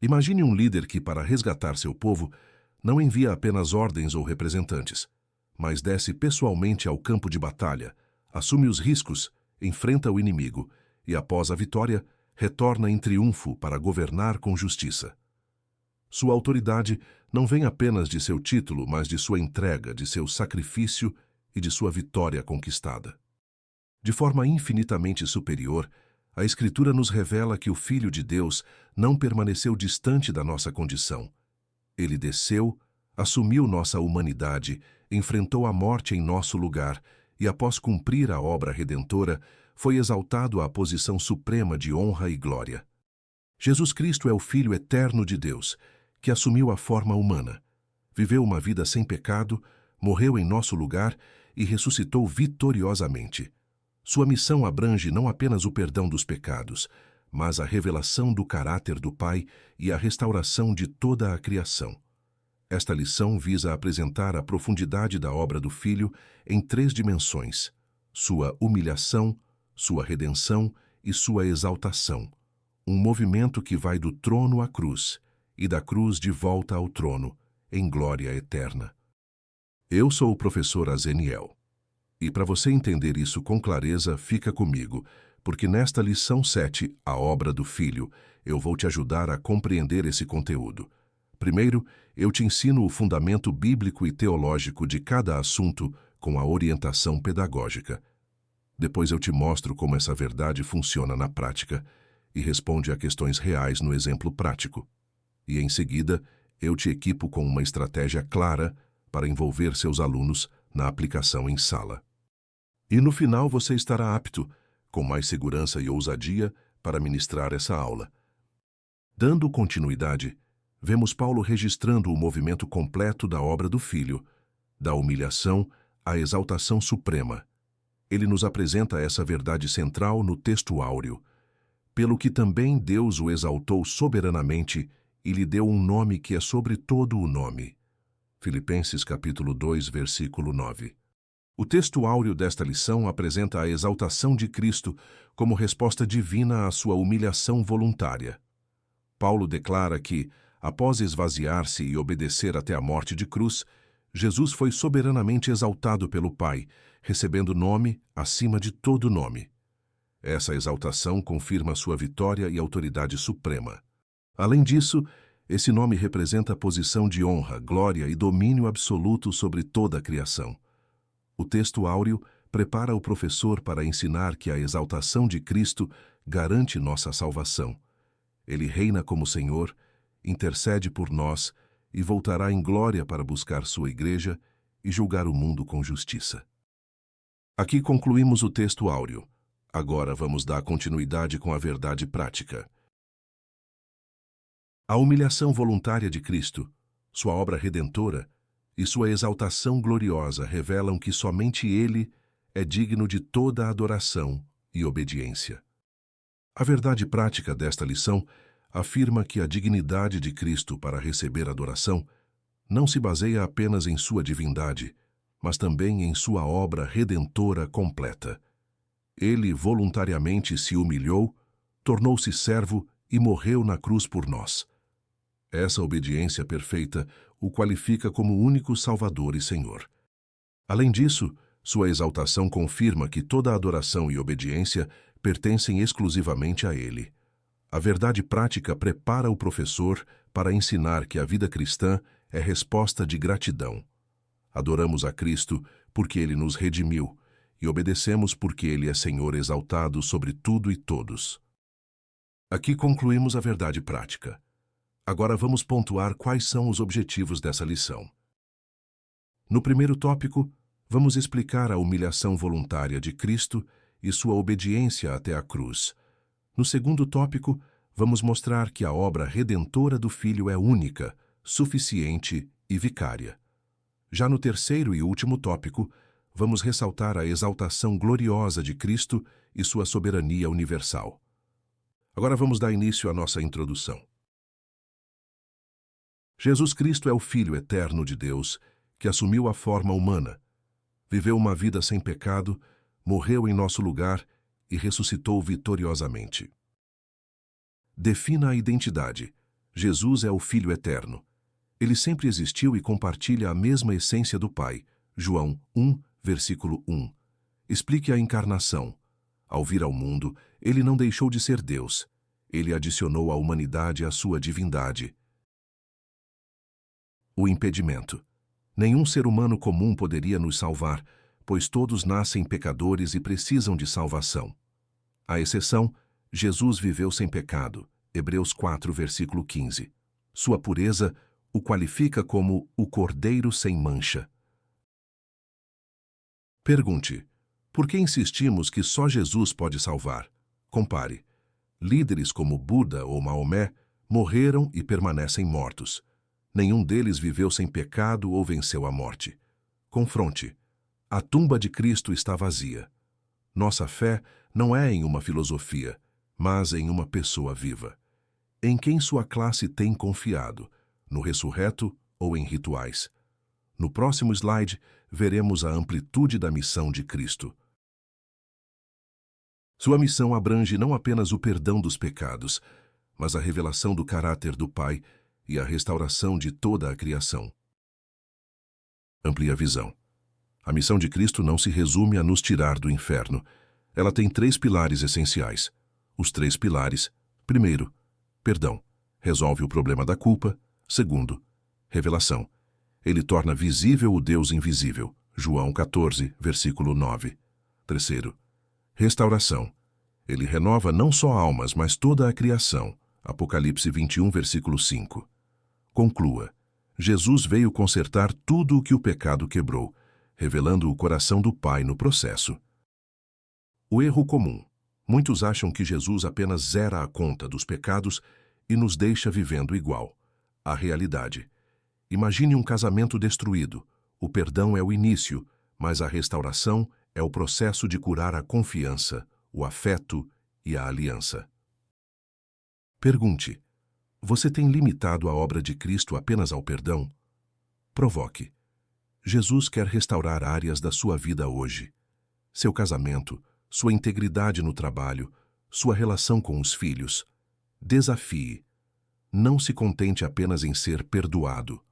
Imagine um líder que, para resgatar seu povo, não envia apenas ordens ou representantes, mas desce pessoalmente ao campo de batalha, assume os riscos, enfrenta o inimigo e, após a vitória, retorna em triunfo para governar com justiça. Sua autoridade não vem apenas de seu título, mas de sua entrega, de seu sacrifício e de sua vitória conquistada. De forma infinitamente superior, a Escritura nos revela que o Filho de Deus não permaneceu distante da nossa condição. Ele desceu, assumiu nossa humanidade, enfrentou a morte em nosso lugar e, após cumprir a obra redentora, foi exaltado à posição suprema de honra e glória. Jesus Cristo é o Filho eterno de Deus, que assumiu a forma humana, viveu uma vida sem pecado, morreu em nosso lugar e ressuscitou vitoriosamente. Sua missão abrange não apenas o perdão dos pecados, mas a revelação do caráter do Pai e a restauração de toda a criação. Esta lição visa apresentar a profundidade da obra do Filho em 3 dimensões: sua humilhação, sua redenção e sua exaltação. Um movimento que vai do trono à cruz e da cruz de volta ao trono, em glória eterna. Eu sou o professor Azeniel. E para você entender isso com clareza, fica comigo, porque nesta lição 7, a obra do Filho, eu vou te ajudar a compreender esse conteúdo. Primeiro, eu te ensino o fundamento bíblico e teológico de cada assunto com a orientação pedagógica. Depois eu te mostro como essa verdade funciona na prática e responde a questões reais no exemplo prático. E em seguida, eu te equipo com uma estratégia clara para envolver seus alunos na aplicação em sala. E no final você estará apto, com mais segurança e ousadia, para ministrar essa aula. Dando continuidade, vemos Paulo registrando o movimento completo da obra do Filho, da humilhação à exaltação suprema. Ele nos apresenta essa verdade central no texto áureo, pelo que também Deus o exaltou soberanamente e lhe deu um nome que é sobre todo o nome. Filipenses capítulo 2, versículo 9. O texto áureo desta lição apresenta a exaltação de Cristo como resposta divina à sua humilhação voluntária. Paulo declara que, após esvaziar-se e obedecer até a morte de cruz, Jesus foi soberanamente exaltado pelo Pai, recebendo nome acima de todo nome. Essa exaltação confirma sua vitória e autoridade suprema. Além disso, esse nome representa a posição de honra, glória e domínio absoluto sobre toda a criação. O texto áureo prepara o professor para ensinar que a exaltação de Cristo garante nossa salvação. Ele reina como Senhor, intercede por nós e voltará em glória para buscar sua igreja e julgar o mundo com justiça. Aqui concluímos o texto áureo. Agora vamos dar continuidade com a verdade prática. A humilhação voluntária de Cristo, sua obra redentora e sua exaltação gloriosa revelam que somente Ele é digno de toda a adoração e obediência. A verdade prática desta lição afirma que a dignidade de Cristo para receber adoração não se baseia apenas em sua divindade, mas também em sua obra redentora completa. Ele voluntariamente se humilhou, tornou-se servo e morreu na cruz por nós. Essa obediência perfeita o qualifica como único Salvador e Senhor. Além disso, sua exaltação confirma que toda a adoração e obediência pertencem exclusivamente a Ele. A verdade prática prepara o professor para ensinar que a vida cristã é resposta de gratidão. Adoramos a Cristo porque Ele nos redimiu e obedecemos porque Ele é Senhor exaltado sobre tudo e todos. Aqui concluímos a verdade prática. Agora vamos pontuar quais são os objetivos dessa lição. No primeiro tópico, vamos explicar a humilhação voluntária de Cristo e sua obediência até a cruz. No segundo tópico, vamos mostrar que a obra redentora do Filho é única, suficiente e vicária. Já no terceiro e último tópico, vamos ressaltar a exaltação gloriosa de Cristo e sua soberania universal. Agora vamos dar início à nossa introdução. Jesus Cristo é o Filho eterno de Deus, que assumiu a forma humana, viveu uma vida sem pecado, morreu em nosso lugar e ressuscitou vitoriosamente. Defina a identidade. Jesus é o Filho eterno. Ele sempre existiu e compartilha a mesma essência do Pai. João 1, versículo 1. Explique a encarnação. Ao vir ao mundo, ele não deixou de ser Deus. Ele adicionou à humanidade a sua divindade. O impedimento. Nenhum ser humano comum poderia nos salvar, pois todos nascem pecadores e precisam de salvação. A exceção, Jesus viveu sem pecado. Hebreus 4, versículo 15. Sua pureza o qualifica como o Cordeiro sem mancha. Pergunte: por que insistimos que só Jesus pode salvar? Compare. Líderes como Buda ou Maomé morreram e permanecem mortos. Nenhum deles viveu sem pecado ou venceu a morte. Confronte. A tumba de Cristo está vazia. Nossa fé não é em uma filosofia, mas em uma pessoa viva. Em quem sua classe tem confiado? No ressurreto ou em rituais? No próximo slide, veremos a amplitude da missão de Cristo. Sua missão abrange não apenas o perdão dos pecados, mas a revelação do caráter do Pai e a restauração de toda a criação. Amplie a visão. A missão de Cristo não se resume a nos tirar do inferno. Ela tem 3 pilares essenciais. Os 3 pilares: primeiro, perdão, resolve o problema da culpa. Segundo, revelação. Ele torna visível o Deus invisível. João 14, versículo 9. Terceiro, restauração. Ele renova não só almas, mas toda a criação. Apocalipse 21, versículo 5. Conclua. Jesus veio consertar tudo o que o pecado quebrou, revelando o coração do Pai no processo. O erro comum. Muitos acham que Jesus apenas zera a conta dos pecados e nos deixa vivendo igual. A realidade. Imagine um casamento destruído. O perdão é o início, mas a restauração é o processo de curar a confiança, o afeto e a aliança. Pergunte: você tem limitado a obra de Cristo apenas ao perdão? Provoque. Jesus quer restaurar áreas da sua vida hoje. Seu casamento, sua integridade no trabalho, sua relação com os filhos. Desafie. Não se contente apenas em ser perdoado.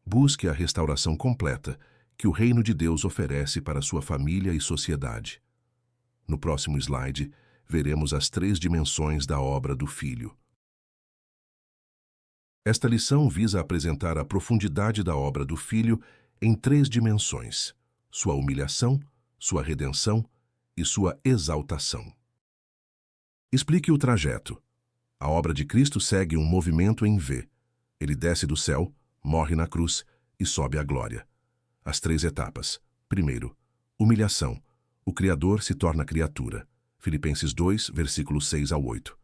Busque a restauração completa que o reino de Deus oferece para sua família e sociedade. No próximo slide, veremos as 3 dimensões da obra do Filho. Esta lição visa apresentar a profundidade da obra do Filho em 3 dimensões: sua humilhação, sua redenção e sua exaltação. Explique o trajeto. A obra de Cristo segue um movimento em V. Ele desce do céu, morre na cruz e sobe à glória. As 3 etapas. Primeiro, humilhação. O Criador se torna criatura. Filipenses 2, versículos 6 ao 8.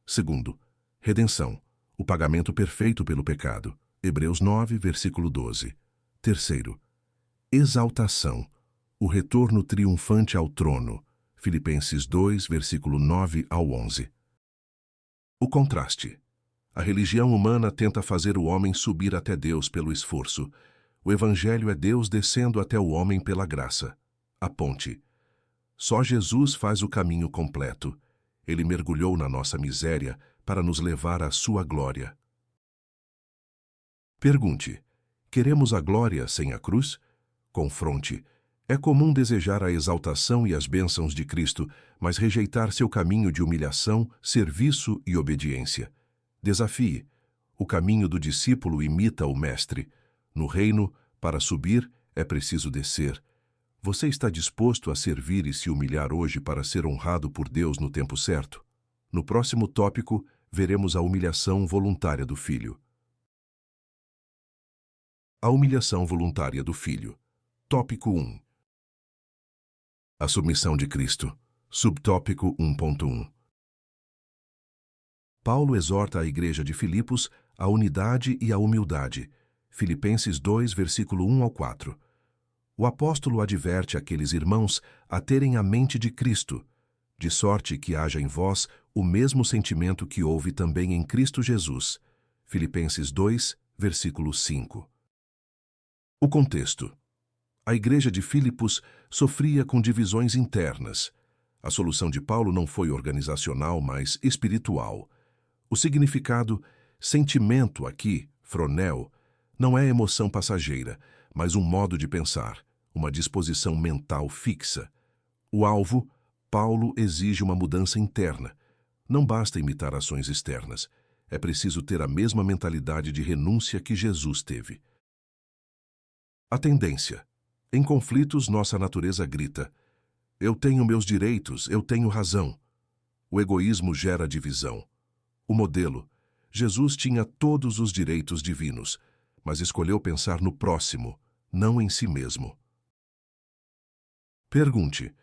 Segundo, redenção. O pagamento perfeito pelo pecado. Hebreus 9, versículo 12. Terceiro, exaltação. O retorno triunfante ao trono. Filipenses 2, versículo 9 ao 11. O contraste. A religião humana tenta fazer o homem subir até Deus pelo esforço. O Evangelho é Deus descendo até o homem pela graça. A ponte. Só Jesus faz o caminho completo. Ele mergulhou na nossa miséria para nos levar à sua glória. Pergunte: queremos a glória sem a cruz? Confronte. É comum desejar a exaltação e as bênçãos de Cristo, mas rejeitar seu caminho de humilhação, serviço e obediência. Desafie. O caminho do discípulo imita o mestre. No reino, para subir, é preciso descer. Você está disposto a servir e se humilhar hoje para ser honrado por Deus no tempo certo? No próximo tópico, veremos a humilhação voluntária do Filho. A humilhação voluntária do Filho. Tópico 1. A submissão de Cristo. Subtópico 1.1. Paulo exorta a igreja de Filipos à unidade e à humildade. Filipenses 2, versículo 1 ao 4. O apóstolo adverte aqueles irmãos a terem a mente de Cristo, de sorte que haja em vós o mesmo sentimento que houve também em Cristo Jesus. Filipenses 2, versículo 5. O contexto. A igreja de Filipos sofria com divisões internas. A solução de Paulo não foi organizacional, mas espiritual. O significado: Sentimento aqui, phroneo, não é emoção passageira, mas um modo de pensar, uma disposição mental fixa. O alvo, Paulo, exige uma mudança interna. Não basta imitar ações externas. É preciso ter a mesma mentalidade de renúncia que Jesus teve. A tendência. Em conflitos, nossa natureza grita: eu tenho meus direitos, eu tenho razão. O egoísmo gera divisão. O modelo. Jesus tinha todos os direitos divinos, mas escolheu pensar no próximo, não em si mesmo. Pergunte: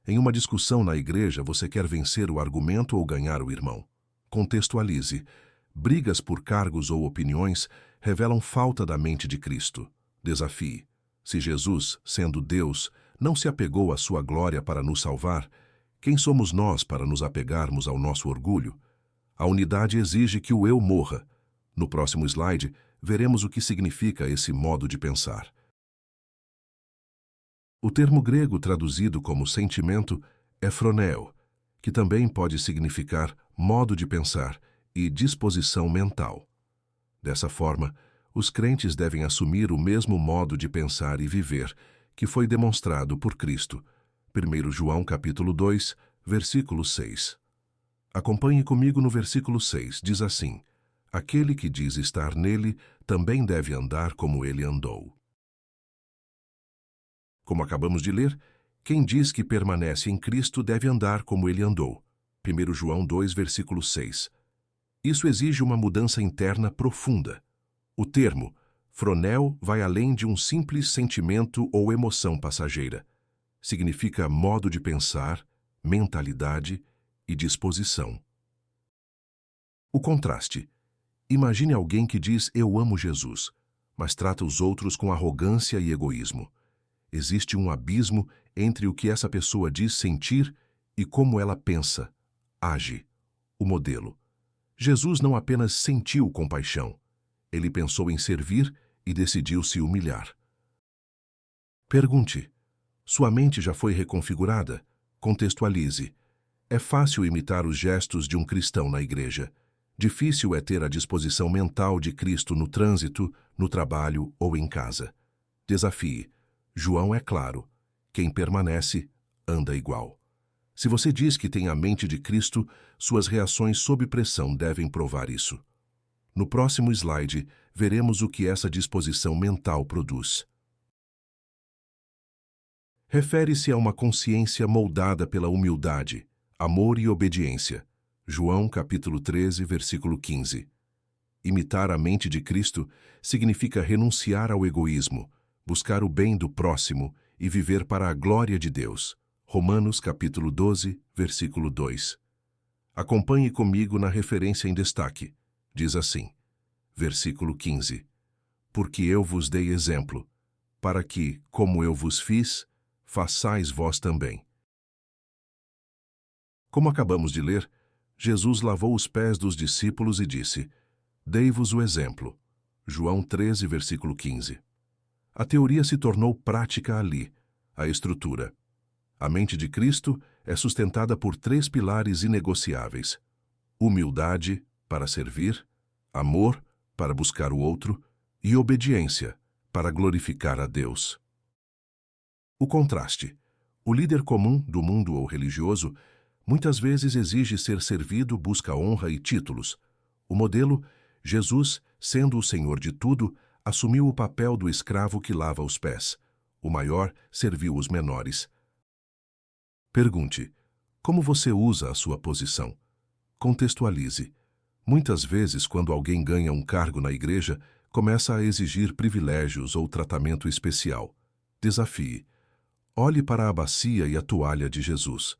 em uma discussão na igreja, você quer vencer o argumento ou ganhar o irmão? Contextualize. Brigas por cargos ou opiniões revelam falta da mente de Cristo. Desafie. Se Jesus, sendo Deus, não se apegou à sua glória para nos salvar, quem somos nós para nos apegarmos ao nosso orgulho? A unidade exige que o eu morra. No próximo slide, veremos o que significa esse modo de pensar. O termo grego traduzido como sentimento é phroneo, que também pode significar modo de pensar e disposição mental. Dessa forma, os crentes devem assumir o mesmo modo de pensar e viver que foi demonstrado por Cristo. 1 João capítulo 2, versículo 6. Acompanhe comigo no versículo 6, diz assim: aquele que diz estar nele também deve andar como ele andou. Como acabamos de ler, quem diz que permanece em Cristo deve andar como ele andou. 1 João 2, versículo 6. Isso exige uma mudança interna profunda. O termo phroneo vai além de um simples sentimento ou emoção passageira. Significa modo de pensar, mentalidade e disposição. O contraste. Imagine alguém que diz eu amo Jesus, mas trata os outros com arrogância e egoísmo. Existe um abismo entre o que essa pessoa diz sentir e como ela pensa, age. O modelo. Jesus não apenas sentiu compaixão, ele pensou em servir e decidiu se humilhar. Pergunte: sua mente já foi reconfigurada? Contextualize. É fácil imitar os gestos de um cristão na igreja. Difícil é ter a disposição mental de Cristo no trânsito, no trabalho ou em casa. Desafie. João é claro: quem permanece, anda igual. Se você diz que tem a mente de Cristo, suas reações sob pressão devem provar isso. No próximo slide, veremos o que essa disposição mental produz. Refere-se a uma consciência moldada pela humildade, amor e obediência. João capítulo 13, versículo 15. Imitar a mente de Cristo significa renunciar ao egoísmo, buscar o bem do próximo e viver para a glória de Deus. Romanos capítulo 12, versículo 2. Acompanhe comigo na referência em destaque. Diz assim, versículo 15. Porque eu vos dei exemplo, para que, como eu vos fiz, façais vós também. Como acabamos de ler, Jesus lavou os pés dos discípulos e disse: dei-vos o exemplo. João 13, versículo 15. A teoria se tornou prática ali, a estrutura. A mente de Cristo é sustentada por 3 pilares inegociáveis: humildade, para servir; amor, para buscar o outro; e obediência, para glorificar a Deus. O contraste. O líder comum do mundo ou religioso muitas vezes exige ser servido, busca honra e títulos. O modelo, Jesus, sendo o Senhor de tudo, assumiu o papel do escravo que lava os pés. O maior serviu os menores. Pergunte: como você usa a sua posição? Contextualize. Muitas vezes, quando alguém ganha um cargo na igreja, começa a exigir privilégios ou tratamento especial. Desafie. Olhe para a bacia e a toalha de Jesus.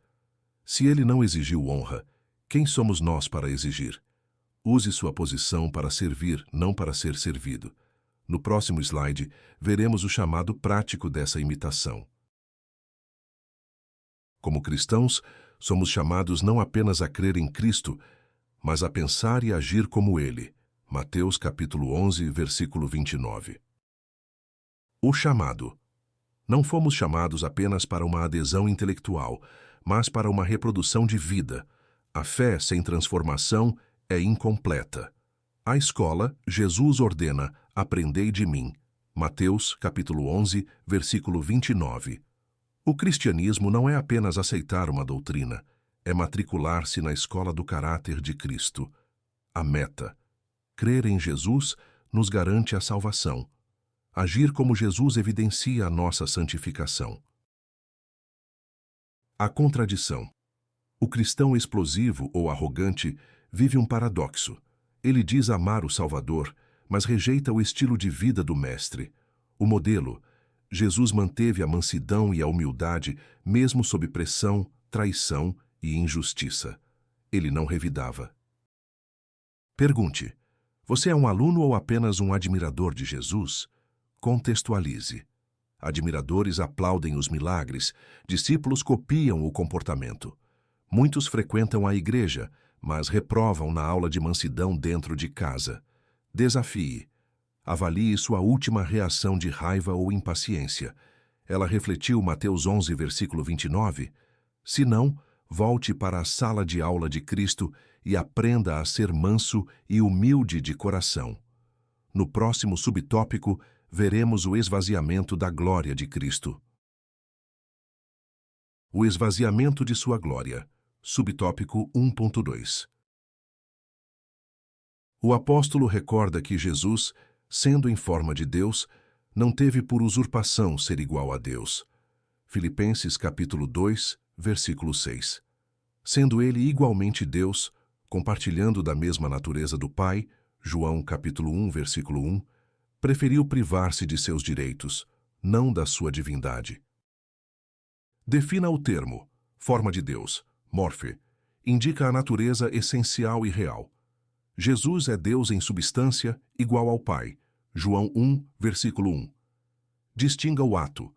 Se ele não exigiu honra, quem somos nós para exigir? Use sua posição para servir, não para ser servido. No próximo slide, veremos o chamado prático dessa imitação. Como cristãos, somos chamados não apenas a crer em Cristo, mas a pensar e agir como Ele. Mateus capítulo 11, versículo 29. O chamado. Não fomos chamados apenas para uma adesão intelectual, mas para uma reprodução de vida. A fé sem transformação é incompleta. À escola, Jesus ordena: aprendei de mim. Mateus, capítulo 11, versículo 29. O cristianismo não é apenas aceitar uma doutrina, é matricular-se na escola do caráter de Cristo. A meta: crer em Jesus nos garante a salvação. Agir como Jesus evidencia a nossa santificação. A contradição. O cristão explosivo ou arrogante vive um paradoxo. Ele diz amar o Salvador, mas rejeita o estilo de vida do Mestre. O modelo: Jesus manteve a mansidão e a humildade mesmo sob pressão, traição e injustiça. Ele não revidava. Pergunte: você é um aluno ou apenas um admirador de Jesus? Contextualize. Admiradores aplaudem os milagres, discípulos copiam o comportamento. Muitos frequentam a igreja, mas reprovam na aula de mansidão dentro de casa. Desafie. Avalie sua última reação de raiva ou impaciência. Ela refletiu Mateus 11, versículo 29? Se não, volte para a sala de aula de Cristo e aprenda a ser manso e humilde de coração. No próximo subtópico, veremos o esvaziamento da glória de Cristo. O esvaziamento de sua glória. Subtópico 1.2. O apóstolo recorda que Jesus, sendo em forma de Deus, não teve por usurpação ser igual a Deus. Filipenses capítulo 2, versículo 6. Sendo ele igualmente Deus, compartilhando da mesma natureza do Pai, João capítulo 1, versículo 1, preferiu privar-se de seus direitos, não da sua divindade. Defina o termo, forma de Deus, morfe, indica a natureza essencial e real. Jesus é Deus em substância, igual ao Pai, João 1, versículo 1. Distinga o ato.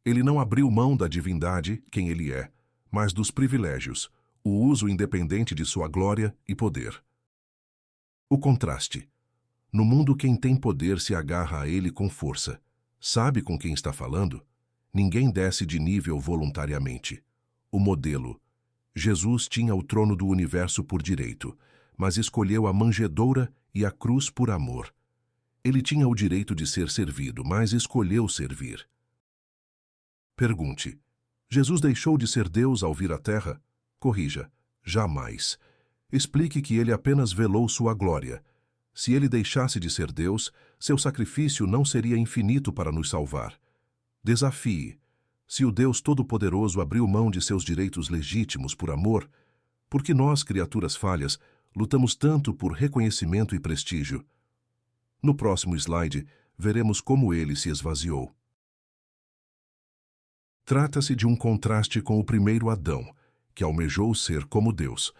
Ele não abriu mão da divindade, quem ele é, mas dos privilégios, o uso independente de sua glória e poder. O contraste. No mundo, quem tem poder se agarra a ele com força. Sabe com quem está falando? Ninguém desce de nível voluntariamente. O modelo. Jesus tinha o trono do universo por direito, mas escolheu a manjedoura e a cruz por amor. Ele tinha o direito de ser servido, mas escolheu servir. Pergunte: Jesus deixou de ser Deus ao vir à Terra? Corrija: jamais. Explique que ele apenas velou sua glória. Se ele deixasse de ser Deus, seu sacrifício não seria infinito para nos salvar. Desafie. Se o Deus Todo-Poderoso abriu mão de seus direitos legítimos por amor, por que nós, criaturas falhas, lutamos tanto por reconhecimento e prestígio? No próximo slide, veremos como ele se esvaziou. Trata-se de um contraste com o primeiro Adão, que almejou ser como Deus.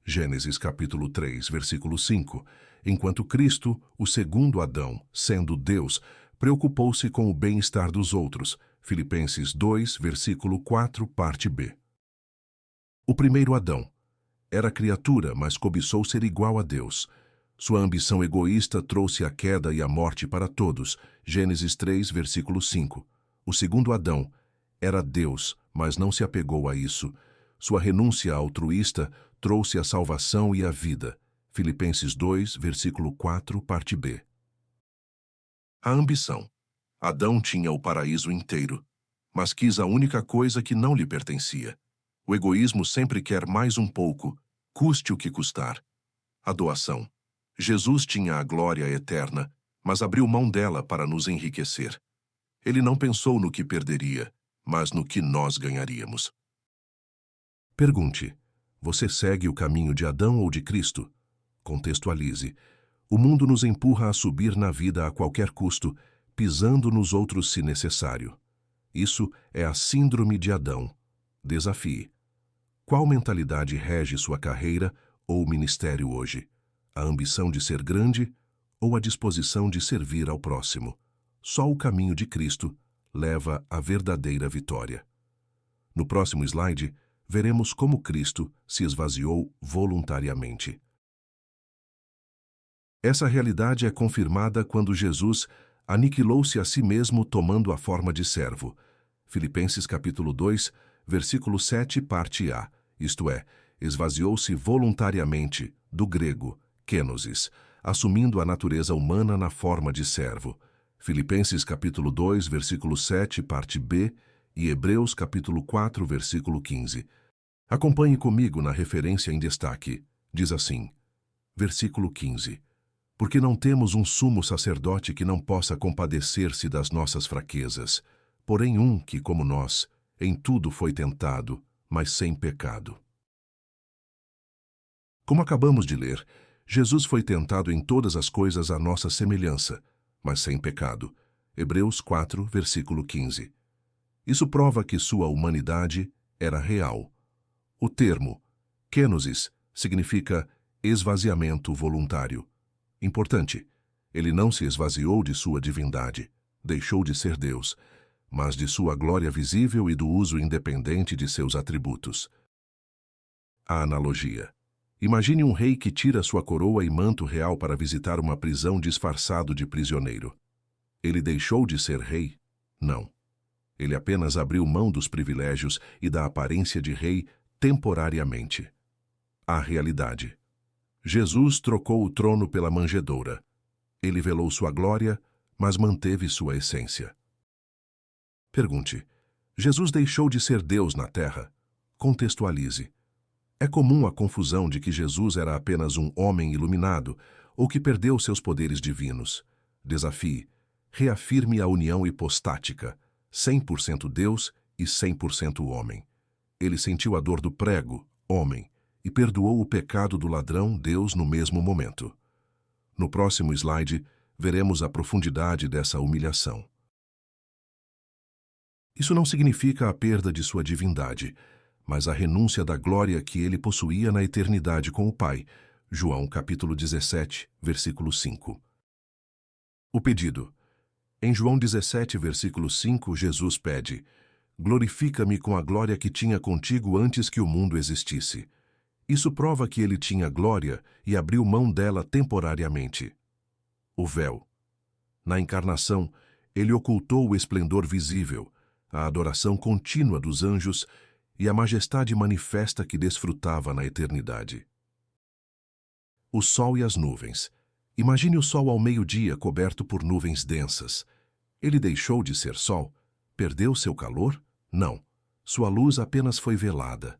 Gênesis capítulo 3, versículo 5. Enquanto Cristo, o segundo Adão, sendo Deus, preocupou-se com o bem-estar dos outros. Filipenses 2, versículo 4, parte B. O primeiro Adão era criatura, mas cobiçou ser igual a Deus. Sua ambição egoísta trouxe a queda e a morte para todos. Gênesis 3, versículo 5. O segundo Adão era Deus, mas não se apegou a isso. Sua renúncia altruísta trouxe a salvação e a vida. Filipenses 2, versículo 4, parte B. A ambição. Adão tinha o paraíso inteiro, mas quis a única coisa que não lhe pertencia. O egoísmo sempre quer mais um pouco, custe o que custar. A doação. Jesus tinha a glória eterna, mas abriu mão dela para nos enriquecer. Ele não pensou no que perderia, mas no que nós ganharíamos. Pergunte: você segue o caminho de Adão ou de Cristo? Contextualize. O mundo nos empurra a subir na vida a qualquer custo, pisando nos outros se necessário. Isso é a síndrome de Adão. Desafie. Qual mentalidade rege sua carreira ou ministério hoje? A ambição de ser grande ou a disposição de servir ao próximo? Só o caminho de Cristo leva à verdadeira vitória. No próximo slide, veremos como Cristo se esvaziou voluntariamente. Essa realidade é confirmada quando Jesus aniquilou-se a si mesmo tomando a forma de servo. Filipenses capítulo 2, versículo 7, parte A, isto é, esvaziou-se voluntariamente, do grego, kenosis. assumindo a natureza humana na forma de servo. Filipenses capítulo 2, versículo 7, parte B, e Hebreus capítulo 4, versículo 15. Acompanhe comigo na referência em destaque. Diz assim, versículo 15. Porque não temos um sumo sacerdote que não possa compadecer-se das nossas fraquezas, porém um que, como nós, em tudo foi tentado, mas sem pecado. Como acabamos de ler, Jesus foi tentado em todas as coisas à nossa semelhança, mas sem pecado. Hebreus 4, versículo 15. Isso prova que sua humanidade era real. O termo kenosis significa esvaziamento voluntário. Importante, ele não se esvaziou de sua divindade, deixou de ser Deus, mas de sua glória visível e do uso independente de seus atributos. A analogia. Imagine um rei que tira sua coroa e manto real para visitar uma prisão disfarçado de prisioneiro. Ele deixou de ser rei? Não. Ele apenas abriu mão dos privilégios e da aparência de rei temporariamente. A realidade. Jesus trocou o trono pela manjedoura. Ele velou sua glória, mas manteve sua essência. Pergunte: Jesus deixou de ser Deus na terra? Contextualize. É comum a confusão de que Jesus era apenas um homem iluminado ou que perdeu seus poderes divinos. Desafie. Reafirme a união hipostática, 100% Deus e 100% homem. Ele sentiu a dor do prego, homem, e perdoou o pecado do ladrão, Deus, no mesmo momento. No próximo slide, veremos a profundidade dessa humilhação. Isso não significa a perda de sua divindade, mas a renúncia da glória que ele possuía na eternidade com o Pai. João capítulo 17, versículo 5. O pedido. Em João 17, versículo 5, Jesus pede: glorifica-me com a glória que tinha contigo antes que o mundo existisse. Isso prova que ele tinha glória e abriu mão dela temporariamente. O véu. Na encarnação, ele ocultou o esplendor visível, a adoração contínua dos anjos e a majestade manifesta que desfrutava na eternidade. O sol e as nuvens. Imagine o sol ao meio-dia coberto por nuvens densas. Ele deixou de ser sol? Perdeu seu calor? Não. Sua luz apenas foi velada.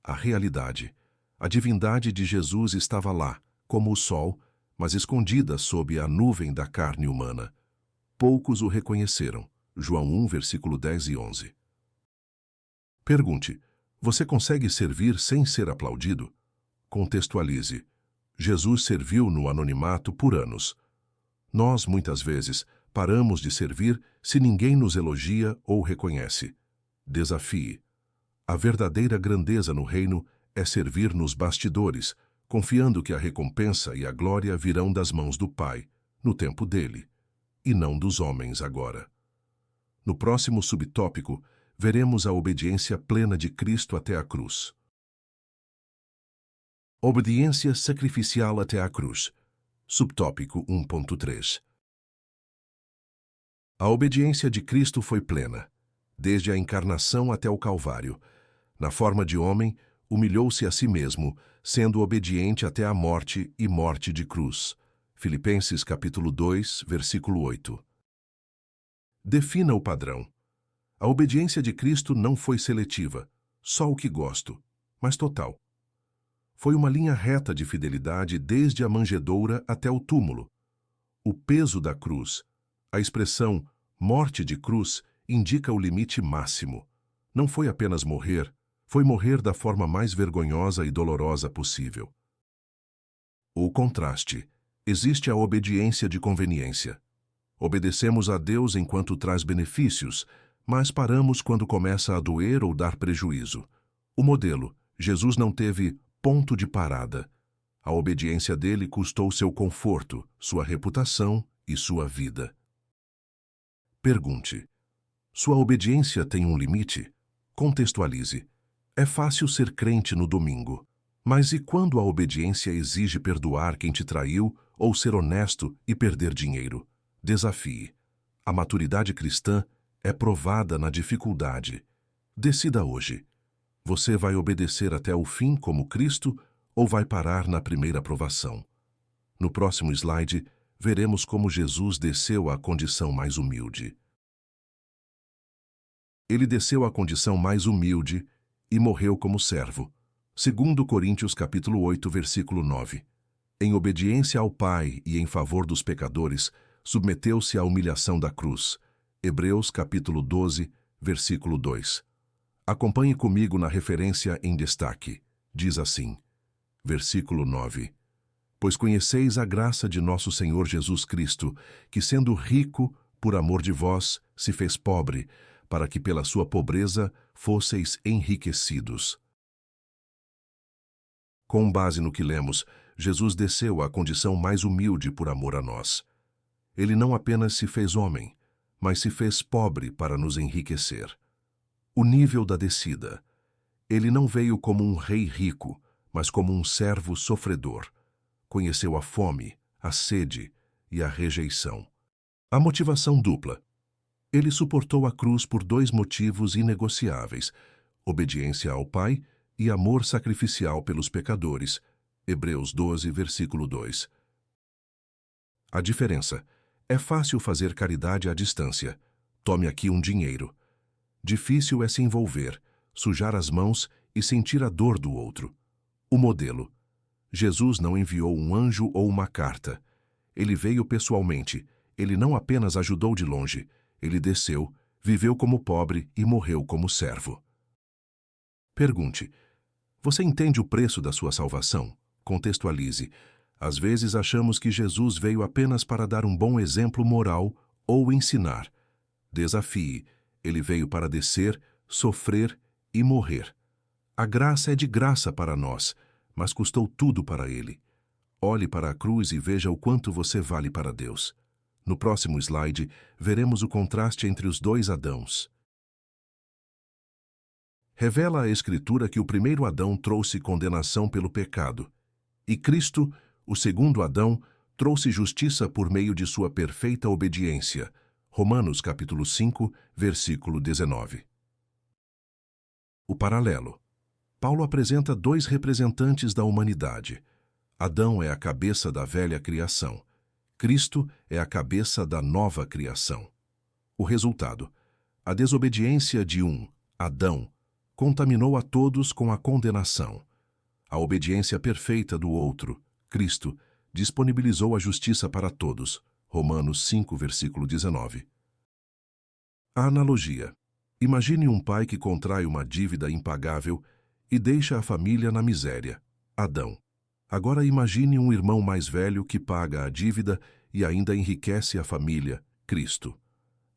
A realidade. A divindade de Jesus estava lá, como o sol, mas escondida sob a nuvem da carne humana. Poucos o reconheceram. João 1, versículo 10 e 11. Pergunte: você consegue servir sem ser aplaudido? Contextualize. Jesus serviu no anonimato por anos. Nós, muitas vezes, paramos de servir se ninguém nos elogia ou reconhece. Desafie. A verdadeira grandeza no reino é servir nos bastidores, confiando que a recompensa e a glória virão das mãos do Pai, no tempo dele, e não dos homens agora. No próximo subtópico, veremos a obediência plena de Cristo até a cruz. Obediência sacrificial até a cruz. Subtópico 1.3. A obediência de Cristo foi plena, desde a encarnação até o Calvário. Na forma de homem, humilhou-se a si mesmo, sendo obediente até a morte e morte de cruz. Filipenses capítulo 2, versículo 8. Defina o padrão. A obediência de Cristo não foi seletiva, só o que gosto, mas total. Foi uma linha reta de fidelidade desde a manjedoura até o túmulo. O peso da cruz, a expressão morte de cruz, indica o limite máximo. Não foi apenas morrer, foi morrer da forma mais vergonhosa e dolorosa possível. O contraste. Existe a obediência de conveniência. Obedecemos a Deus enquanto traz benefícios, mas paramos quando começa a doer ou dar prejuízo. O modelo. Jesus não teve ponto de parada. A obediência dele custou seu conforto, sua reputação e sua vida. Pergunte: sua obediência tem um limite? Contextualize. É fácil ser crente no domingo, mas e quando a obediência exige perdoar quem te traiu ou ser honesto e perder dinheiro? Desafie. A maturidade cristã é provada na dificuldade. Decida hoje. Você vai obedecer até o fim como Cristo ou vai parar na primeira provação? No próximo slide, veremos como Jesus desceu à condição mais humilde. Ele desceu à condição mais humilde e morreu como servo. 2 Coríntios capítulo 8, versículo 9. Em obediência ao Pai e em favor dos pecadores, submeteu-se à humilhação da cruz. Hebreus capítulo 12, versículo 2. Acompanhe comigo na referência em destaque. Diz assim, versículo 9. Pois conheceis a graça de nosso Senhor Jesus Cristo, que sendo rico, por amor de vós, se fez pobre, para que pela sua pobreza fosseis enriquecidos. Com base no que lemos, Jesus desceu à condição mais humilde por amor a nós. Ele não apenas se fez homem, mas se fez pobre para nos enriquecer. O nível da descida. Ele não veio como um rei rico, mas como um servo sofredor. Conheceu a fome, a sede e a rejeição. A motivação dupla. Ele suportou a cruz por dois motivos inegociáveis: obediência ao Pai e amor sacrificial pelos pecadores. Hebreus 12, versículo 2. A diferença. É fácil fazer caridade à distância. Tome aqui um dinheiro. Difícil é se envolver, sujar as mãos e sentir a dor do outro. O modelo. Jesus não enviou um anjo ou uma carta. Ele veio pessoalmente. Ele não apenas ajudou de longe. Ele desceu, viveu como pobre e morreu como servo. Pergunte: você entende o preço da sua salvação? Contextualize. Às vezes achamos que Jesus veio apenas para dar um bom exemplo moral ou ensinar. Desafie. Ele veio para descer, sofrer e morrer. A graça é de graça para nós, mas custou tudo para ele. Olhe para a cruz e veja o quanto você vale para Deus. No próximo slide, veremos o contraste entre os dois Adãos. Revela a Escritura que o primeiro Adão trouxe condenação pelo pecado, e Cristo, o segundo Adão, trouxe justiça por meio de sua perfeita obediência. Romanos capítulo 5, versículo 19. O paralelo. Paulo apresenta dois representantes da humanidade. Adão é a cabeça da velha criação. Cristo é a cabeça da nova criação. O resultado. A desobediência de um, Adão, contaminou a todos com a condenação. A obediência perfeita do outro, Cristo, disponibilizou a justiça para todos. Romanos 5, versículo 19. A analogia. Imagine um pai que contrai uma dívida impagável e deixa a família na miséria. Adão. Agora imagine um irmão mais velho que paga a dívida e ainda enriquece a família. Cristo.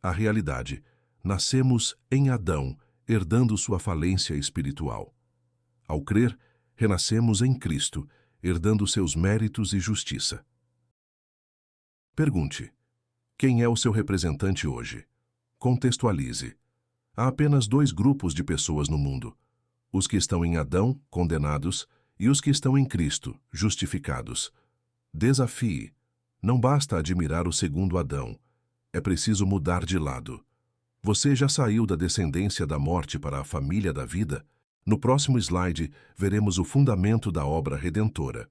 A realidade. Nascemos em Adão, herdando sua falência espiritual. Ao crer, renascemos em Cristo, herdando seus méritos e justiça. Pergunte: quem é o seu representante hoje? Contextualize. Há apenas dois grupos de pessoas no mundo: os que estão em Adão, condenados, e os que estão em Cristo, justificados. Desafie. Não basta admirar o segundo Adão. É preciso mudar de lado. Você já saiu da descendência da morte para a família da vida? No próximo slide, veremos o fundamento da obra redentora.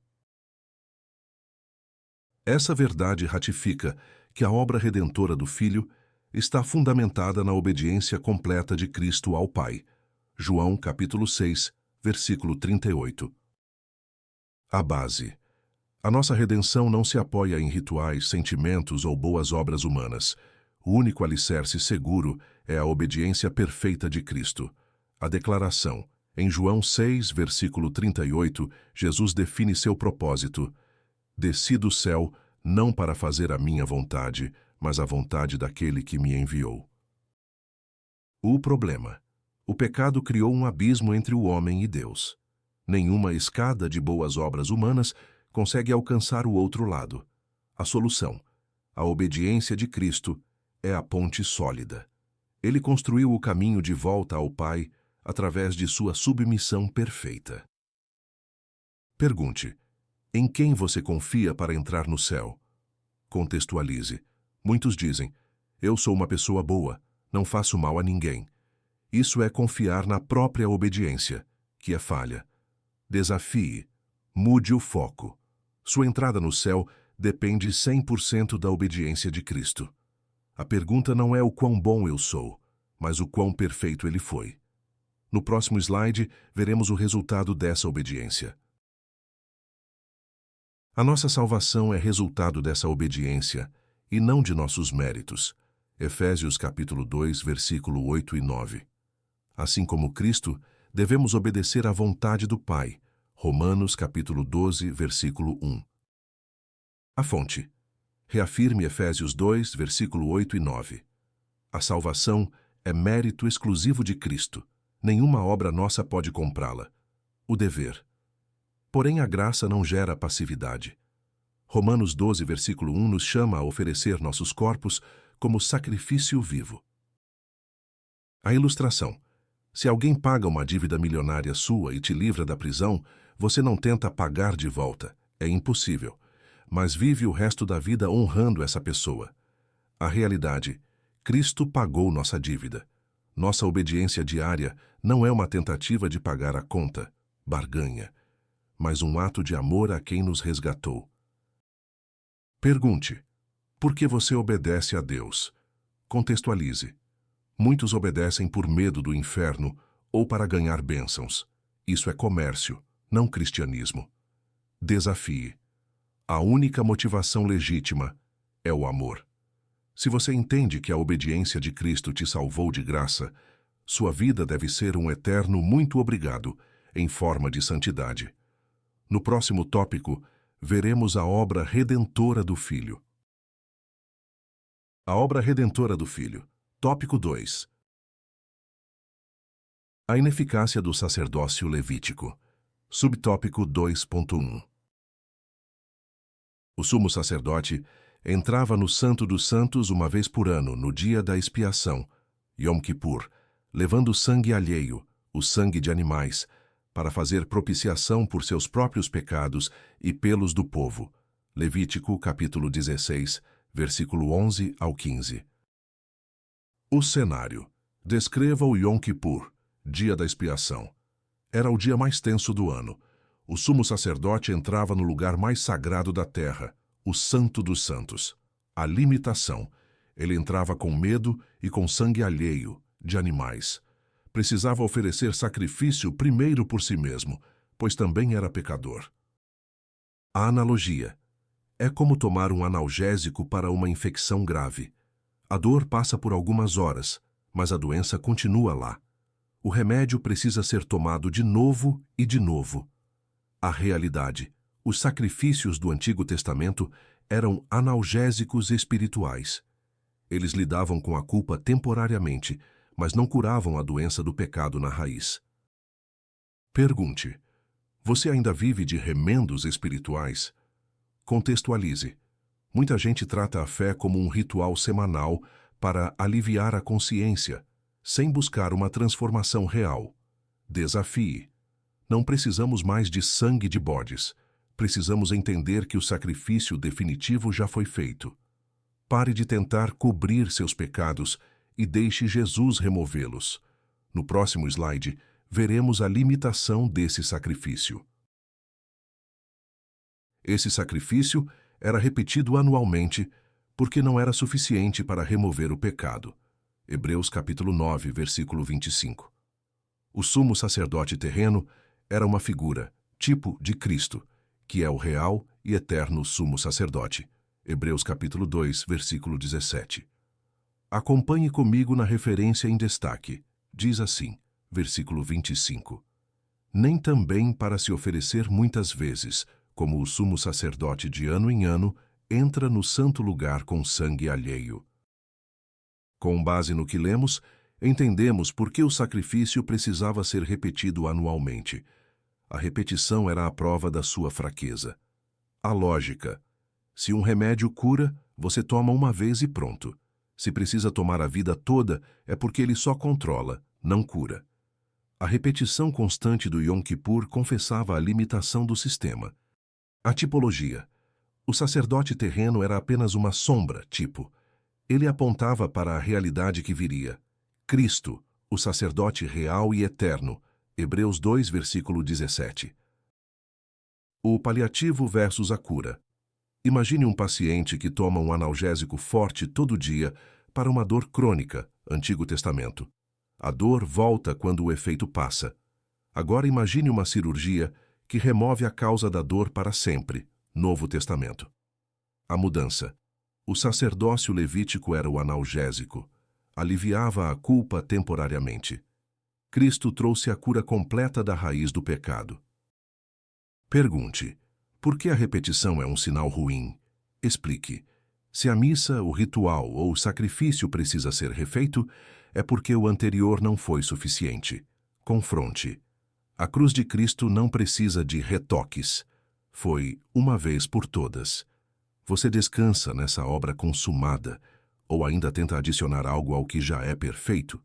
Essa verdade ratifica que a obra redentora do Filho está fundamentada na obediência completa de Cristo ao Pai. João capítulo 6, versículo 38. A base. A nossa redenção não se apoia em rituais, sentimentos ou boas obras humanas. O único alicerce seguro é a obediência perfeita de Cristo. A declaração. Em João 6, versículo 38, Jesus define seu propósito: desci do céu não para fazer a minha vontade, mas a vontade daquele que me enviou. O problema. O pecado criou um abismo entre o homem e Deus. Nenhuma escada de boas obras humanas consegue alcançar o outro lado. A solução. A obediência de Cristo é a ponte sólida. Ele construiu o caminho de volta ao Pai através de sua submissão perfeita. Pergunte: em quem você confia para entrar no céu? Contextualize. Muitos dizem: eu sou uma pessoa boa, não faço mal a ninguém. Isso é confiar na própria obediência, que é falha. Desafie. Mude o foco. Sua entrada no céu depende 100% da obediência de Cristo. A pergunta não é o quão bom eu sou, mas o quão perfeito ele foi. No próximo slide, veremos o resultado dessa obediência. A nossa salvação é resultado dessa obediência e não de nossos méritos. Efésios capítulo 2, versículo 8 e 9. Assim como Cristo, devemos obedecer à vontade do Pai. Romanos capítulo 12, versículo 1. A fonte. Reafirme Efésios 2, versículo 8 e 9. A salvação é mérito exclusivo de Cristo. Nenhuma obra nossa pode comprá-la. O dever. Porém, a graça não gera passividade. Romanos 12, versículo 1 nos chama a oferecer nossos corpos como sacrifício vivo. A ilustração. Se alguém paga uma dívida milionária sua e te livra da prisão, você não tenta pagar de volta. É impossível. Mas vive o resto da vida honrando essa pessoa. A realidade, Cristo pagou nossa dívida. Nossa obediência diária não é uma tentativa de pagar a conta, barganha, mas um ato de amor a quem nos resgatou. Pergunte: por que você obedece a Deus? Contextualize. Muitos obedecem por medo do inferno ou para ganhar bênçãos. Isso é comércio, não cristianismo. Desafie. A única motivação legítima é o amor. Se você entende que a obediência de Cristo te salvou de graça, sua vida deve ser um eterno muito obrigado, em forma de santidade. No próximo tópico, veremos a obra redentora do Filho. A obra redentora do Filho. Tópico 2. A ineficácia do sacerdócio levítico. Subtópico 2.1. O sumo sacerdote entrava no Santo dos Santos uma vez por ano, no dia da expiação, Yom Kippur, levando sangue alheio, o sangue de animais, para fazer propiciação por seus próprios pecados e pelos do povo. Levítico, capítulo 16, versículo 11 ao 15. O cenário. Descreva o Yom Kippur, dia da expiação. Era o dia mais tenso do ano. O sumo sacerdote entrava no lugar mais sagrado da terra, o Santo dos Santos. A limitação. Ele entrava com medo e com sangue alheio, de animais. Precisava oferecer sacrifício primeiro por si mesmo, pois também era pecador. A analogia. É como tomar um analgésico para uma infecção grave. A dor passa por algumas horas, mas a doença continua lá. O remédio precisa ser tomado de novo e de novo. A realidade. Os sacrifícios do Antigo Testamento eram analgésicos espirituais. Eles lidavam com a culpa temporariamente, mas não curavam a doença do pecado na raiz. Pergunte: você ainda vive de remendos espirituais? Contextualize. Muita gente trata a fé como um ritual semanal para aliviar a consciência, sem buscar uma transformação real. Desafie. Não precisamos mais de sangue de bodes. Precisamos entender que o sacrifício definitivo já foi feito. Pare de tentar cobrir seus pecados e deixe Jesus removê-los. No próximo slide, veremos a limitação desse sacrifício. Esse sacrifício era repetido anualmente porque não era suficiente para remover o pecado. Hebreus capítulo 9, versículo 25. O sumo sacerdote terreno era uma figura, tipo de Cristo, que é o real e eterno sumo sacerdote. Hebreus capítulo 2, versículo 17. Acompanhe comigo na referência em destaque. Diz assim, versículo 25. Nem também para se oferecer muitas vezes, como o sumo sacerdote de ano em ano, entra no santo lugar com sangue alheio. Com base no que lemos, entendemos por que o sacrifício precisava ser repetido anualmente. A repetição era a prova da sua fraqueza. A lógica. Se um remédio cura, você toma uma vez e pronto. Se precisa tomar a vida toda, é porque ele só controla, não cura. A repetição constante do Yom Kippur confessava a limitação do sistema. A tipologia. O sacerdote terreno era apenas uma sombra, tipo. Ele apontava para a realidade que viria. Cristo, o sacerdote real e eterno. Hebreus 2, versículo 17. O paliativo versus a cura. Imagine um paciente que toma um analgésico forte todo dia para uma dor crônica, Antigo Testamento. A dor volta quando o efeito passa. Agora imagine uma cirurgia que remove a causa da dor para sempre, Novo Testamento. A mudança. O sacerdócio levítico era o analgésico. Aliviava a culpa temporariamente. Cristo trouxe a cura completa da raiz do pecado. Pergunte: por que a repetição é um sinal ruim? Explique. Se a missa, o ritual ou o sacrifício precisa ser refeito, é porque o anterior não foi suficiente. Confronte. A cruz de Cristo não precisa de retoques. Foi uma vez por todas. Você descansa nessa obra consumada, ou ainda tenta adicionar algo ao que já é perfeito?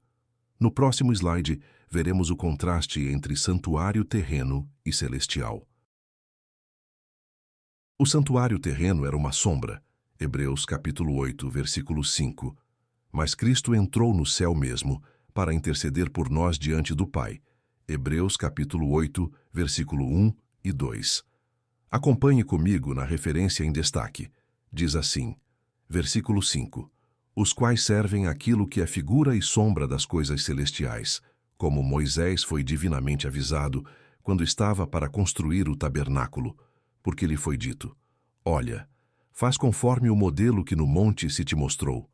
No próximo slide, veremos o contraste entre santuário terreno e celestial. O santuário terreno era uma sombra, Hebreus capítulo 8, versículo 5. Mas Cristo entrou no céu mesmo, para interceder por nós diante do Pai, Hebreus capítulo 8, versículo 1 e 2. Acompanhe comigo na referência em destaque. Diz assim, versículo 5. Os quais servem aquilo que é figura e sombra das coisas celestiais, como Moisés foi divinamente avisado quando estava para construir o tabernáculo, porque lhe foi dito: olha, faz conforme o modelo que no monte se te mostrou.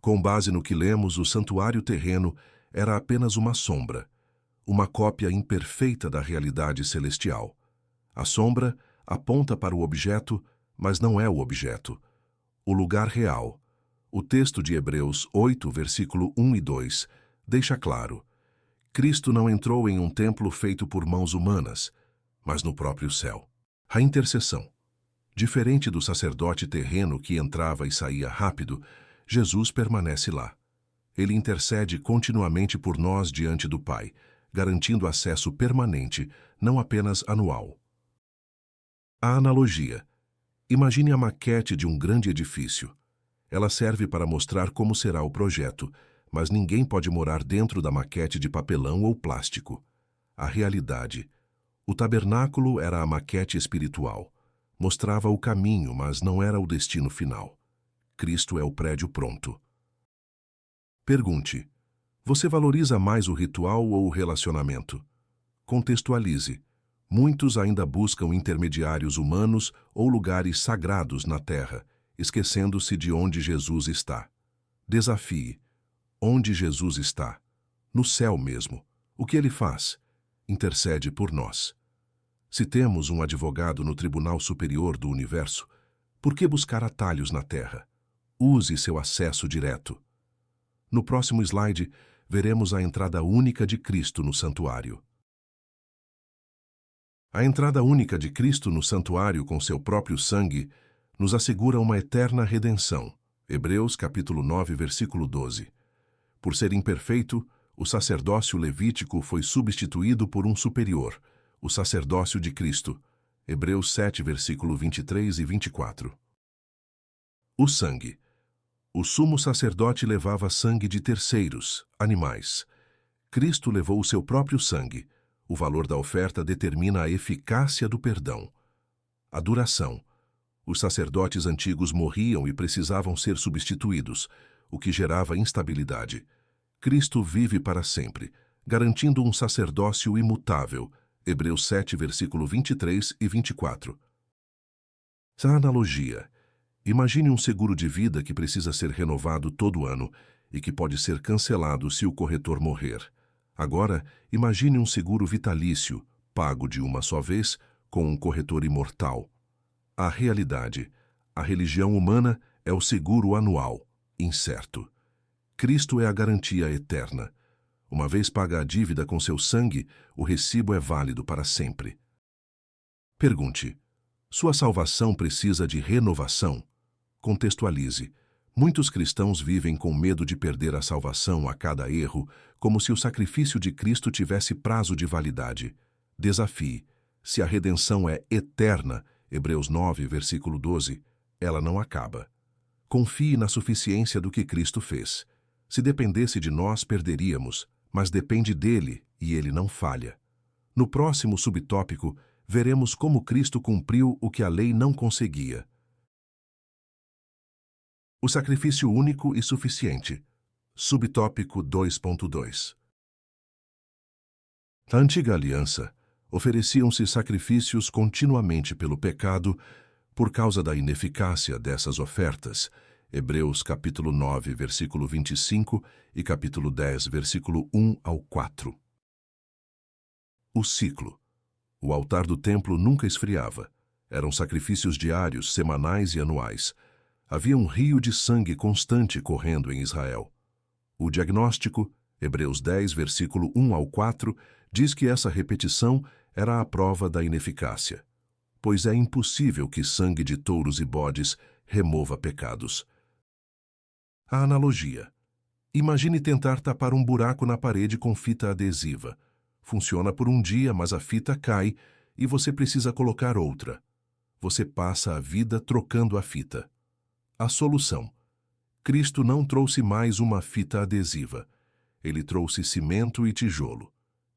Com base no que lemos, o santuário terreno era apenas uma sombra, uma cópia imperfeita da realidade celestial. A sombra aponta para o objeto, mas não é o objeto. O lugar real. O texto de Hebreus 8, versículo 1 e 2, deixa claro: Cristo não entrou em um templo feito por mãos humanas, mas no próprio céu. A intercessão. Diferente do sacerdote terreno que entrava e saía rápido, Jesus permanece lá. Ele intercede continuamente por nós diante do Pai, garantindo acesso permanente, não apenas anual. A analogia. Imagine a maquete de um grande edifício. Ela serve para mostrar como será o projeto, mas ninguém pode morar dentro da maquete de papelão ou plástico. A realidade. O tabernáculo era a maquete espiritual. Mostrava o caminho, mas não era o destino final. Cristo é o prédio pronto. Pergunte: você valoriza mais o ritual ou o relacionamento? Contextualize. Muitos ainda buscam intermediários humanos ou lugares sagrados na terra, esquecendo-se de onde Jesus está. Desafie. Onde Jesus está? No céu mesmo. O que ele faz? Intercede por nós. Se temos um advogado no Tribunal Superior do Universo, por que buscar atalhos na terra? Use seu acesso direto. No próximo slide, veremos a entrada única de Cristo no santuário. A entrada única de Cristo no santuário com seu próprio sangue nos assegura uma eterna redenção. Hebreus capítulo 9, versículo 12. Por ser imperfeito, o sacerdócio levítico foi substituído por um superior, o sacerdócio de Cristo. Hebreus 7, versículo 23 e 24. O sangue. O sumo sacerdote levava sangue de terceiros, animais. Cristo levou o seu próprio sangue. O valor da oferta determina a eficácia do perdão. A duração. Os sacerdotes antigos morriam e precisavam ser substituídos, o que gerava instabilidade. Cristo vive para sempre, garantindo um sacerdócio imutável. Hebreus 7, versículo 23 e 24. A analogia. Imagine um seguro de vida que precisa ser renovado todo ano e que pode ser cancelado se o corretor morrer. Agora, imagine um seguro vitalício, pago de uma só vez, com um corretor imortal. A realidade. A religião humana é o seguro anual, incerto. Cristo é a garantia eterna. Uma vez paga a dívida com seu sangue, o recibo é válido para sempre. Pergunte: sua salvação precisa de renovação? Contextualize. Muitos cristãos vivem com medo de perder a salvação a cada erro, como se o sacrifício de Cristo tivesse prazo de validade. Desafie. Se a redenção é eterna, Hebreus 9, versículo 12, ela não acaba. Confie na suficiência do que Cristo fez. Se dependesse de nós, perderíamos, mas depende dele e ele não falha. No próximo subtópico, veremos como Cristo cumpriu o que a lei não conseguia. O sacrifício único e suficiente. Subtópico 2.2. Na antiga aliança, ofereciam-se sacrifícios continuamente pelo pecado por causa da ineficácia dessas ofertas. Hebreus capítulo 9, versículo 25 e capítulo 10, versículo 1 ao 4. O ciclo. O altar do templo nunca esfriava. Eram sacrifícios diários, semanais e anuais. Havia um rio de sangue constante correndo em Israel. O diagnóstico, Hebreus 10, versículo 1 ao 4, diz que essa repetição era a prova da ineficácia, pois é impossível que sangue de touros e bodes remova pecados. A analogia. Imagine tentar tapar um buraco na parede com fita adesiva. Funciona por um dia, mas a fita cai e você precisa colocar outra. Você passa a vida trocando a fita. A solução. Cristo não trouxe mais uma fita adesiva. Ele trouxe cimento e tijolo.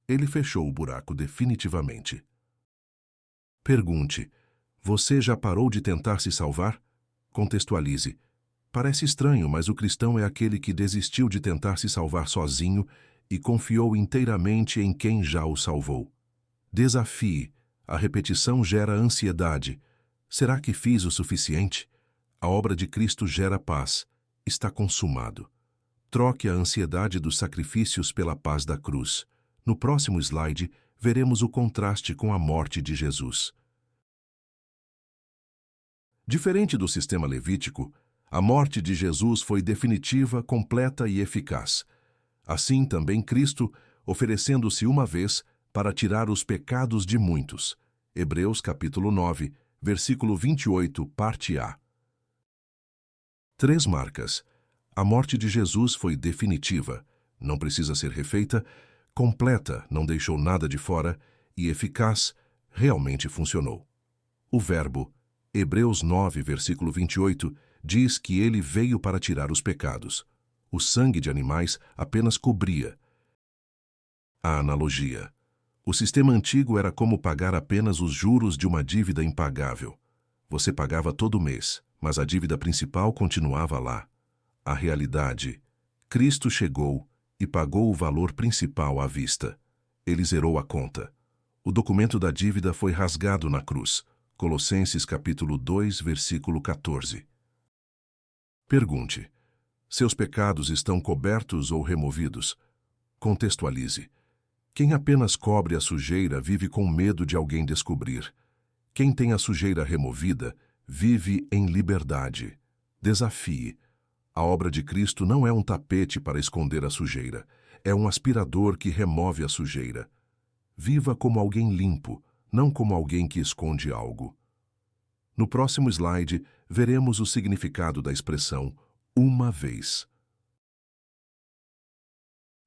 Ele fechou o buraco definitivamente. Pergunte: você já parou de tentar se salvar? Contextualize. Parece estranho, mas o cristão é aquele que desistiu de tentar se salvar sozinho e confiou inteiramente em quem já o salvou. Desafie. A repetição gera ansiedade. Será que fiz o suficiente? A obra de Cristo gera paz. Está consumado. Troque a ansiedade dos sacrifícios pela paz da cruz. No próximo slide, veremos o contraste com a morte de Jesus. Diferente do sistema levítico, a morte de Jesus foi definitiva, completa e eficaz. Assim também Cristo, oferecendo-se uma vez para tirar os pecados de muitos. Hebreus capítulo 9, versículo 28, parte A. 3 marcas. A morte de Jesus foi definitiva, não precisa ser refeita, completa, não deixou nada de fora, e eficaz, realmente funcionou. O verbo, Hebreus 9, versículo 28, diz que ele veio para tirar os pecados. O sangue de animais apenas cobria. A analogia. O sistema antigo era como pagar apenas os juros de uma dívida impagável. Você pagava todo mês, mas a dívida principal continuava lá. A realidade. Cristo chegou e pagou o valor principal à vista. Ele zerou a conta. O documento da dívida foi rasgado na cruz. Colossenses capítulo 2, versículo 14. Pergunte: seus pecados estão cobertos ou removidos? Contextualize. Quem apenas cobre a sujeira vive com medo de alguém descobrir. Quem tem a sujeira removida vive em liberdade. Desafie. A obra de Cristo não é um tapete para esconder a sujeira. É um aspirador que remove a sujeira. Viva como alguém limpo, não como alguém que esconde algo. No próximo slide, veremos o significado da expressão uma vez.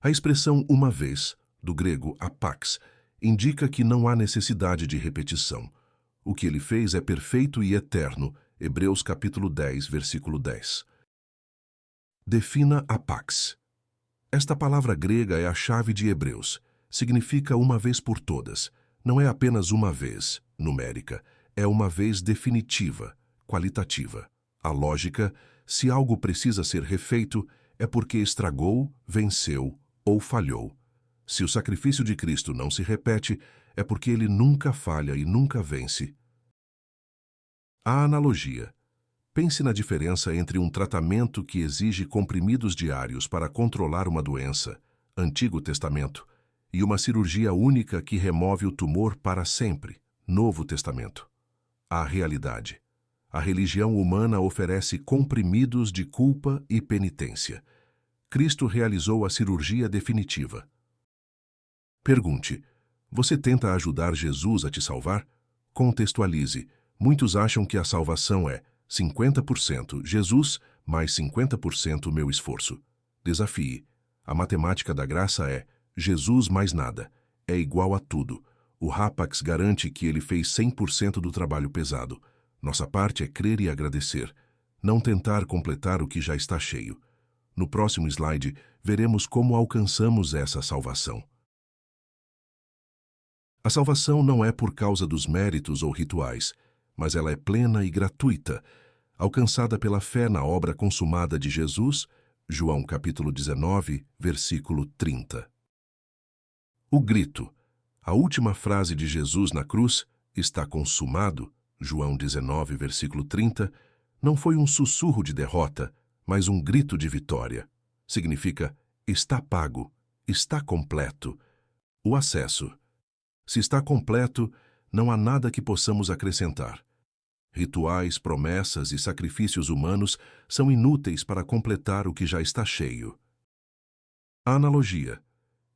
A expressão uma vez, do grego apax, indica que não há necessidade de repetição. O que ele fez é perfeito e eterno. Hebreus capítulo 10, versículo 10. Defina apax. Esta palavra grega é a chave de Hebreus. Significa uma vez por todas. Não é apenas uma vez, numérica. É uma vez definitiva, qualitativa. A lógica, se algo precisa ser refeito, é porque estragou, venceu ou falhou. Se o sacrifício de Cristo não se repete, é porque ele nunca falha e nunca vence. A analogia. Pense na diferença entre um tratamento que exige comprimidos diários para controlar uma doença, Antigo Testamento, e uma cirurgia única que remove o tumor para sempre, Novo Testamento. A realidade. A religião humana oferece comprimidos de culpa e penitência. Cristo realizou a cirurgia definitiva. Pergunte: você tenta ajudar Jesus a te salvar? Contextualize. Muitos acham que a salvação é 50% Jesus mais 50% meu esforço. Desafie. A matemática da graça é Jesus mais nada. É igual a tudo. O Rapax garante que ele fez 100% do trabalho pesado. Nossa parte é crer e agradecer. Não tentar completar o que já está cheio. No próximo slide, veremos como alcançamos essa salvação. A salvação não é por causa dos méritos ou rituais, mas ela é plena e gratuita, alcançada pela fé na obra consumada de Jesus, João capítulo 19, versículo 30. O grito, a última frase de Jesus na cruz, está consumado, João 19, versículo 30, não foi um sussurro de derrota, mas um grito de vitória. Significa, está pago, está completo. O acesso. Se está completo, não há nada que possamos acrescentar. Rituais, promessas e sacrifícios humanos são inúteis para completar o que já está cheio. A analogia.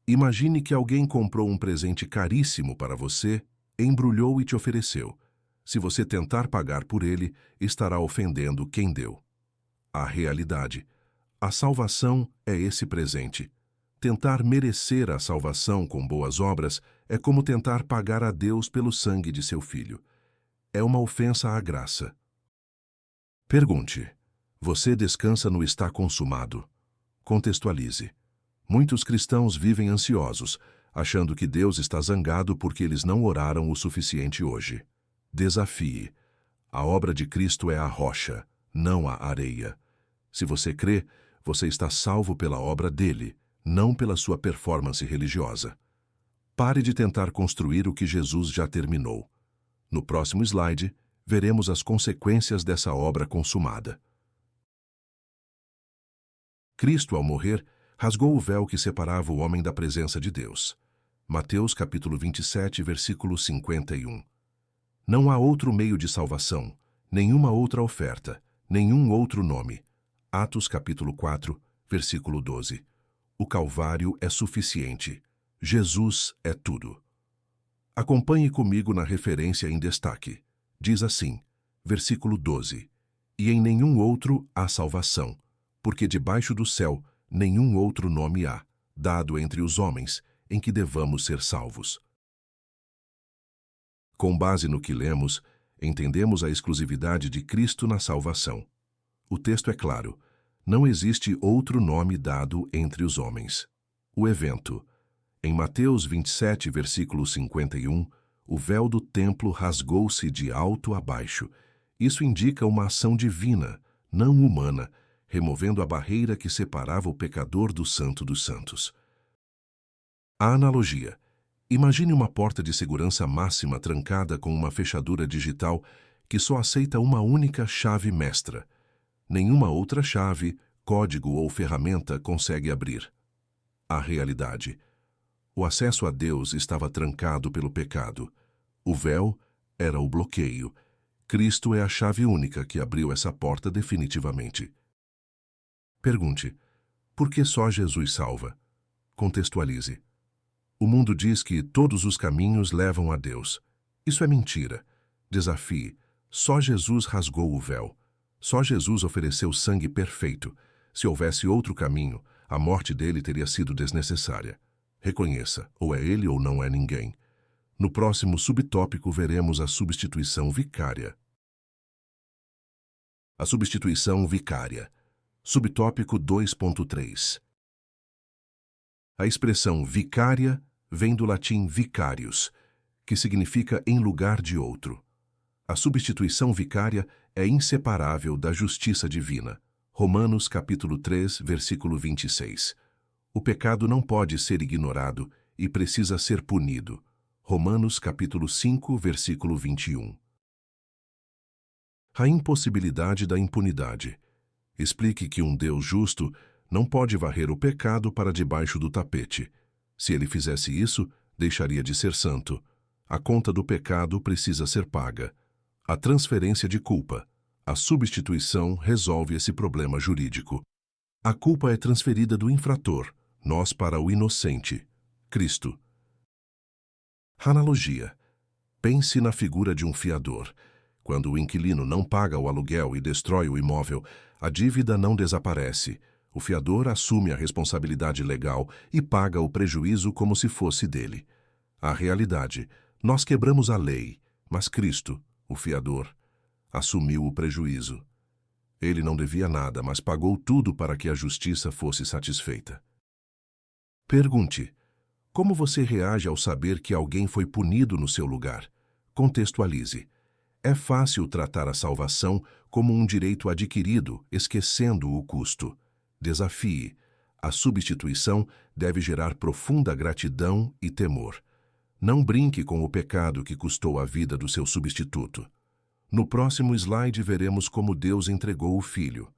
Imagine que alguém comprou um presente caríssimo para você, embrulhou e te ofereceu. Se você tentar pagar por ele, estará ofendendo quem deu. A realidade. A salvação é esse presente. Tentar merecer a salvação com boas obras é como tentar pagar a Deus pelo sangue de seu filho. É uma ofensa à graça. Pergunte: você descansa no está consumado? Contextualize. Muitos cristãos vivem ansiosos, achando que Deus está zangado porque eles não oraram o suficiente hoje. Desafie. A obra de Cristo é a rocha, não a areia. Se você crê, você está salvo pela obra dele, não pela sua performance religiosa. Pare de tentar construir o que Jesus já terminou. No próximo slide, veremos as consequências dessa obra consumada. Cristo, ao morrer, rasgou o véu que separava o homem da presença de Deus. Mateus capítulo 27, versículo 51. Não há outro meio de salvação, nenhuma outra oferta, nenhum outro nome. Atos capítulo 4, versículo 12. O Calvário é suficiente. Jesus é tudo. Acompanhe comigo na referência em destaque. Diz assim, versículo 12. E em nenhum outro há salvação, porque debaixo do céu nenhum outro nome há, dado entre os homens, em que devamos ser salvos. Com base no que lemos, entendemos a exclusividade de Cristo na salvação. O texto é claro. Não existe outro nome dado entre os homens. O evento. Em Mateus 27, versículo 51, o véu do templo rasgou-se de alto a baixo. Isso indica uma ação divina, não humana, removendo a barreira que separava o pecador do Santo dos Santos. A analogia. Imagine uma porta de segurança máxima trancada com uma fechadura digital que só aceita uma única chave mestra. Nenhuma outra chave, código ou ferramenta consegue abrir. A realidade. O acesso a Deus estava trancado pelo pecado. O véu era o bloqueio. Cristo é a chave única que abriu essa porta definitivamente. Pergunte: por que só Jesus salva? Contextualize. O mundo diz que todos os caminhos levam a Deus. Isso é mentira. Desafie. Só Jesus rasgou o véu. Só Jesus ofereceu sangue perfeito. Se houvesse outro caminho, a morte dele teria sido desnecessária. Reconheça, ou é ele ou não é ninguém. No próximo subtópico veremos a substituição vicária. A substituição vicária. Subtópico 2.3. A expressão vicária vem do latim vicarius, que significa em lugar de outro. A substituição vicária é inseparável da justiça divina. Romanos capítulo 3, versículo 26. O pecado não pode ser ignorado e precisa ser punido. Romanos capítulo 5, versículo 21. A impossibilidade da impunidade. Explique que um Deus justo não pode varrer o pecado para debaixo do tapete. Se ele fizesse isso, deixaria de ser santo. A conta do pecado precisa ser paga. A transferência de culpa. A substituição resolve esse problema jurídico. A culpa é transferida do infrator, nós para o inocente, Cristo. Analogia. Pense na figura de um fiador. Quando o inquilino não paga o aluguel e destrói o imóvel, a dívida não desaparece. O fiador assume a responsabilidade legal e paga o prejuízo como se fosse dele. A realidade, nós quebramos a lei, mas Cristo, o fiador, assumiu o prejuízo. Ele não devia nada, mas pagou tudo para que a justiça fosse satisfeita. Pergunte: Como você reage ao saber que alguém foi punido no seu lugar? Contextualize. É fácil tratar a salvação como um direito adquirido, esquecendo o custo. Desafie. A substituição deve gerar profunda gratidão e temor. Não brinque com o pecado que custou a vida do seu substituto. No próximo slide veremos como Deus entregou o Filho.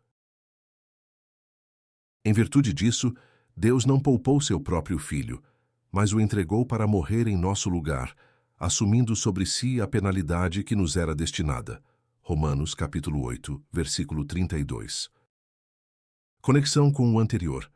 Em virtude disso, Deus não poupou seu próprio Filho, mas o entregou para morrer em nosso lugar, assumindo sobre si a penalidade que nos era destinada. Romanos capítulo 8, versículo 32. Conexão com o anterior.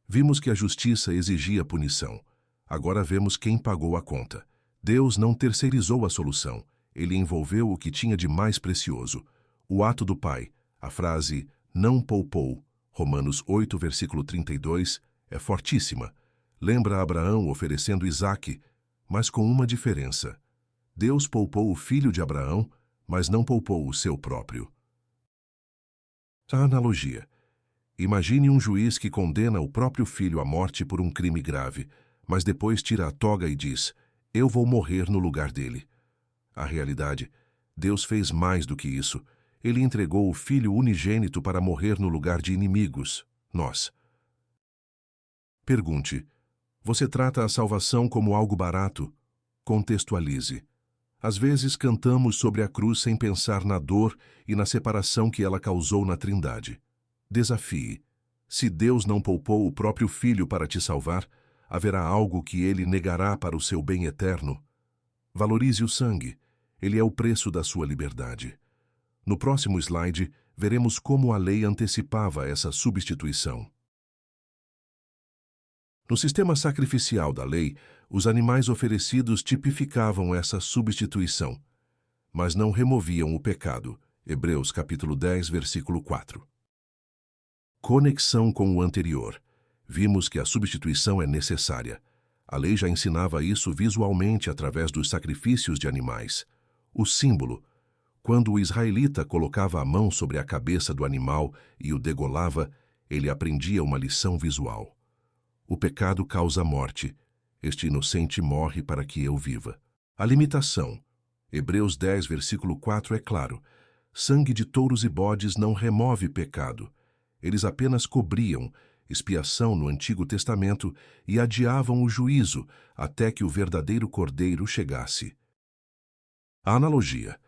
Vimos que a justiça exigia punição. Agora vemos quem pagou a conta. Deus não terceirizou a solução. Ele envolveu o que tinha de mais precioso. O ato do Pai, a frase não poupou, Romanos 8, versículo 32, é fortíssima. Lembra Abraão oferecendo Isaque, mas com uma diferença. Deus poupou o filho de Abraão, mas não poupou o seu próprio. A analogia. Imagine um juiz que condena o próprio filho à morte por um crime grave, mas depois tira a toga e diz, eu vou morrer no lugar dele. A realidade, Deus fez mais do que isso. Ele entregou o Filho unigênito para morrer no lugar de inimigos, nós. Pergunte, você trata a salvação como algo barato? Contextualize. Às vezes cantamos sobre a cruz sem pensar na dor e na separação que ela causou na Trindade. Desafie. Se Deus não poupou o próprio Filho para te salvar, haverá algo que ele negará para o seu bem eterno? Valorize o sangue. Ele é o preço da sua liberdade. No próximo slide, veremos como a lei antecipava essa substituição. No sistema sacrificial da lei, os animais oferecidos tipificavam essa substituição, mas não removiam o pecado. Hebreus capítulo 10, versículo 4. Conexão com o anterior. Vimos que a substituição é necessária. A lei já ensinava isso visualmente através dos sacrifícios de animais. O símbolo. Quando o israelita colocava a mão sobre a cabeça do animal e o degolava, ele aprendia uma lição visual. O pecado causa morte. Este inocente morre para que eu viva. A limitação. Hebreus 10, versículo 4 é claro. Sangue de touros e bodes não remove pecado. Eles apenas cobriam, expiação no Antigo Testamento, e adiavam o juízo até que o verdadeiro Cordeiro chegasse. A analogia.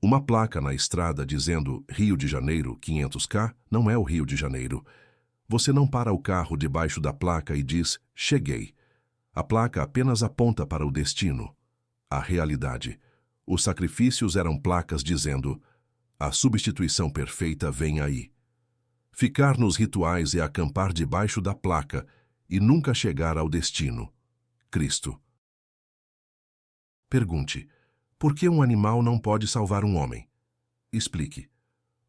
Uma placa na estrada dizendo Rio de Janeiro 500K não é o Rio de Janeiro. Você não para o carro debaixo da placa e diz, cheguei. A placa apenas aponta para o destino. A realidade. Os sacrifícios eram placas dizendo, a substituição perfeita vem aí. Ficar nos rituais é acampar debaixo da placa e nunca chegar ao destino. Cristo. Pergunte, por que um animal não pode salvar um homem? Explique.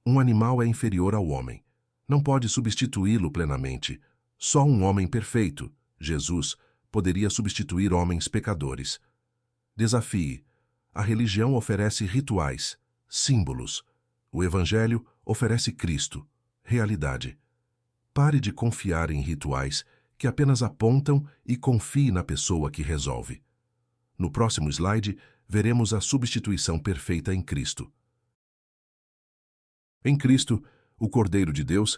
Um animal é inferior ao homem. Não pode substituí-lo plenamente. Só um homem perfeito, Jesus, poderia substituir homens pecadores. Desafie. A religião oferece rituais, símbolos. O Evangelho oferece Cristo, realidade. Pare de confiar em rituais que apenas apontam e confie na pessoa que resolve. No próximo slide, veremos a substituição perfeita em Cristo. Em Cristo, o Cordeiro de Deus,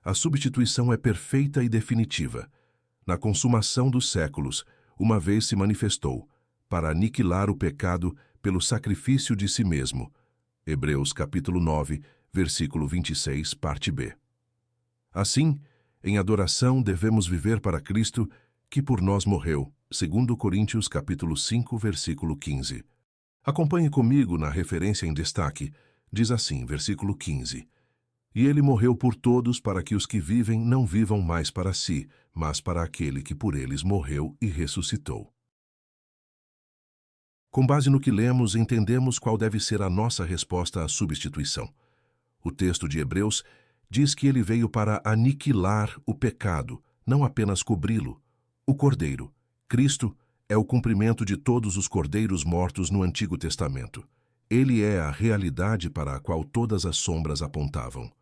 a substituição é perfeita e definitiva. Na consumação dos séculos, uma vez se manifestou, para aniquilar o pecado pelo sacrifício de si mesmo. Hebreus capítulo 9, versículo 26, parte B. Assim, em adoração devemos viver para Cristo, que por nós morreu, 2 Coríntios capítulo 5, versículo 15. Acompanhe comigo na referência em destaque. Diz assim, versículo 15. E ele morreu por todos para que os que vivem não vivam mais para si, mas para aquele que por eles morreu e ressuscitou. Com base no que lemos, entendemos qual deve ser a nossa resposta à substituição. O texto de Hebreus diz que ele veio para aniquilar o pecado, não apenas cobri-lo. O Cordeiro, Cristo, é o cumprimento de todos os cordeiros mortos no Antigo Testamento. Ele é a realidade para a qual todas as sombras apontavam.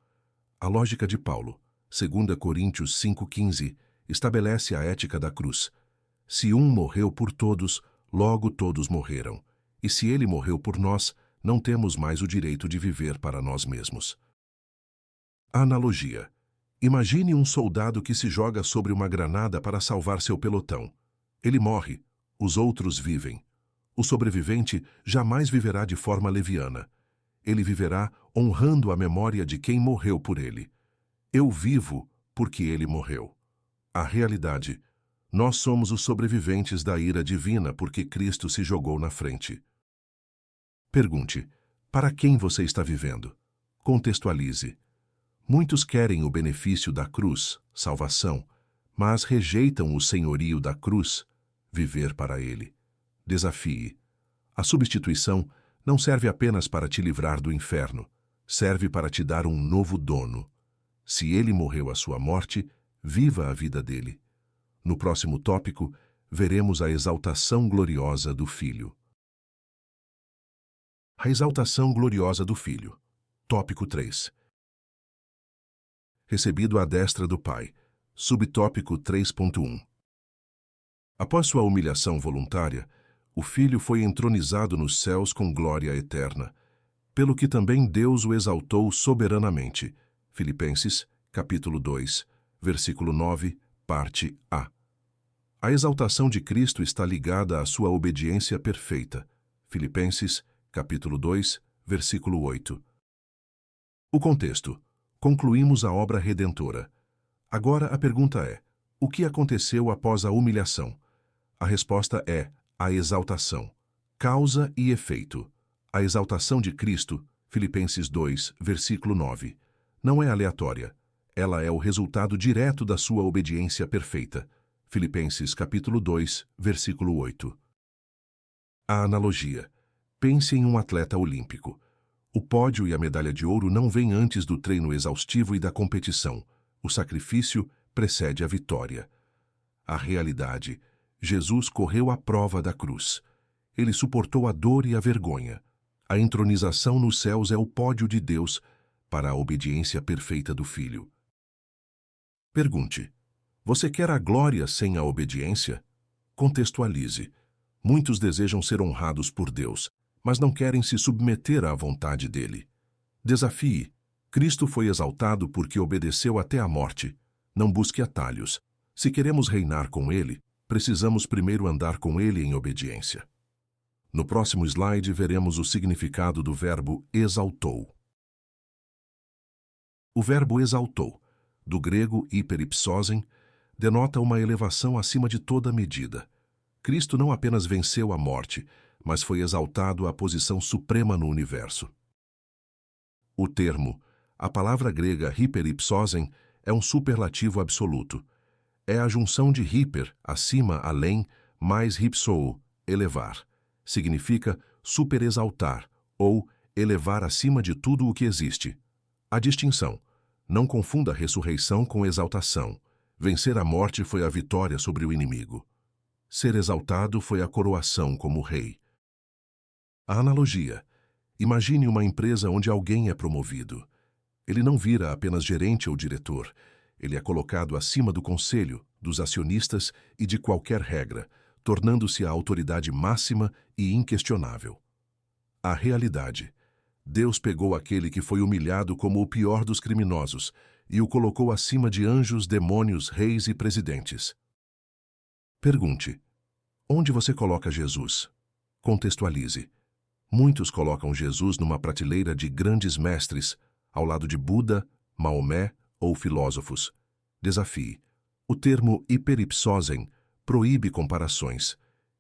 A lógica de Paulo, 2 Coríntios 5,15, estabelece a ética da cruz. Se um morreu por todos, logo todos morreram. E se ele morreu por nós, não temos mais o direito de viver para nós mesmos. Analogia. Imagine um soldado que se joga sobre uma granada para salvar seu pelotão. Ele morre, os outros vivem. O sobrevivente jamais viverá de forma leviana. Ele viverá honrando a memória de quem morreu por ele. Eu vivo porque ele morreu. A realidade: nós somos os sobreviventes da ira divina porque Cristo se jogou na frente. Pergunte: para quem você está vivendo? Contextualize. Muitos querem o benefício da cruz, salvação, mas rejeitam o senhorio da cruz, viver para ele. Desafie. A substituição não serve apenas para te livrar do inferno, serve para te dar um novo dono. Se ele morreu a sua morte, viva a vida dele. No próximo tópico, veremos a exaltação gloriosa do Filho. A exaltação gloriosa do Filho. Tópico 3. Recebido à destra do Pai. Subtópico 3.1. Após sua humilhação voluntária, o Filho foi entronizado nos céus com glória eterna, pelo que também Deus o exaltou soberanamente. Filipenses, capítulo 2, versículo 9, parte A. A exaltação de Cristo está ligada à sua obediência perfeita. Filipenses, capítulo 2, versículo 8. O contexto. Concluímos a obra redentora. Agora a pergunta é: o que aconteceu após a humilhação? A resposta é a exaltação. Causa e efeito. A exaltação de Cristo, Filipenses 2, versículo 9, não é aleatória. Ela é o resultado direto da sua obediência perfeita. Filipenses capítulo 2, versículo 8. A analogia. Pense em um atleta olímpico. O pódio e a medalha de ouro não vêm antes do treino exaustivo e da competição. O sacrifício precede a vitória. A realidade. Jesus correu a prova da cruz. Ele suportou a dor e a vergonha. A entronização nos céus é o pódio de Deus para a obediência perfeita do Filho. Pergunte: você quer a glória sem a obediência? Contextualize. Muitos desejam ser honrados por Deus, mas não querem se submeter à vontade dele. Desafie. Cristo foi exaltado porque obedeceu até a morte. Não busque atalhos. Se queremos reinar com ele, precisamos primeiro andar com ele em obediência. No próximo slide veremos o significado do verbo exaltou. O verbo exaltou, do grego hiperipsosen, denota uma elevação acima de toda medida. Cristo não apenas venceu a morte, mas foi exaltado à posição suprema no universo. O termo, a palavra grega hiperipsosen, é um superlativo absoluto. É a junção de hiper, acima, além, mais hypsou, elevar. Significa superexaltar, ou elevar acima de tudo o que existe. A distinção. Não confunda ressurreição com exaltação. Vencer a morte foi a vitória sobre o inimigo. Ser exaltado foi a coroação como rei. A analogia. Imagine uma empresa onde alguém é promovido. Ele não vira apenas gerente ou diretor. Ele é colocado acima do conselho, dos acionistas e de qualquer regra, tornando-se a autoridade máxima e inquestionável. A realidade. Deus pegou aquele que foi humilhado como o pior dos criminosos e o colocou acima de anjos, demônios, reis e presidentes. Pergunte: onde você coloca Jesus? Contextualize. Muitos colocam Jesus numa prateleira de grandes mestres, ao lado de Buda, Maomé ou filósofos. Desafie. O termo hiperipsosen proíbe comparações.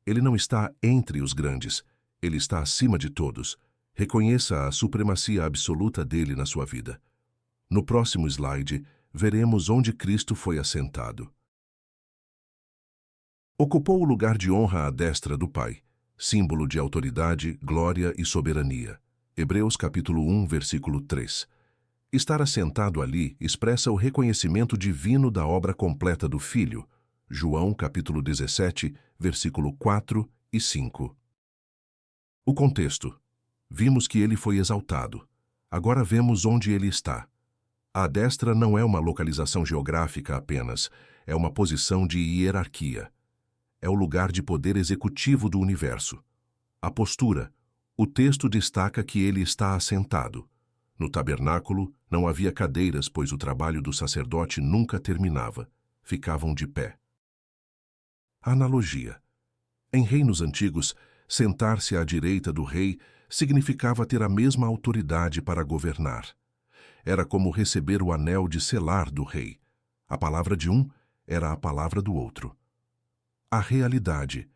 Ele não está entre os grandes, ele está acima de todos. Reconheça a supremacia absoluta dele na sua vida. No próximo slide, veremos onde Cristo foi assentado. Ocupou o lugar de honra à destra do Pai, símbolo de autoridade, glória e soberania. Hebreus capítulo 1, versículo 3. Estar assentado ali expressa o reconhecimento divino da obra completa do Filho. João capítulo 17, versículo 4 e 5. O contexto. Vimos que ele foi exaltado. Agora vemos onde ele está. A destra não é uma localização geográfica apenas, é uma posição de hierarquia. é o lugar de poder executivo do universo. A postura. O texto destaca que ele está assentado. No tabernáculo não havia cadeiras, pois o trabalho do sacerdote nunca terminava. Ficavam de pé. Analogia. Em reinos antigos, sentar-se à direita do rei significava ter a mesma autoridade para governar. Era como receber o anel de selar do rei. A palavra de um era a palavra do outro. A realidade.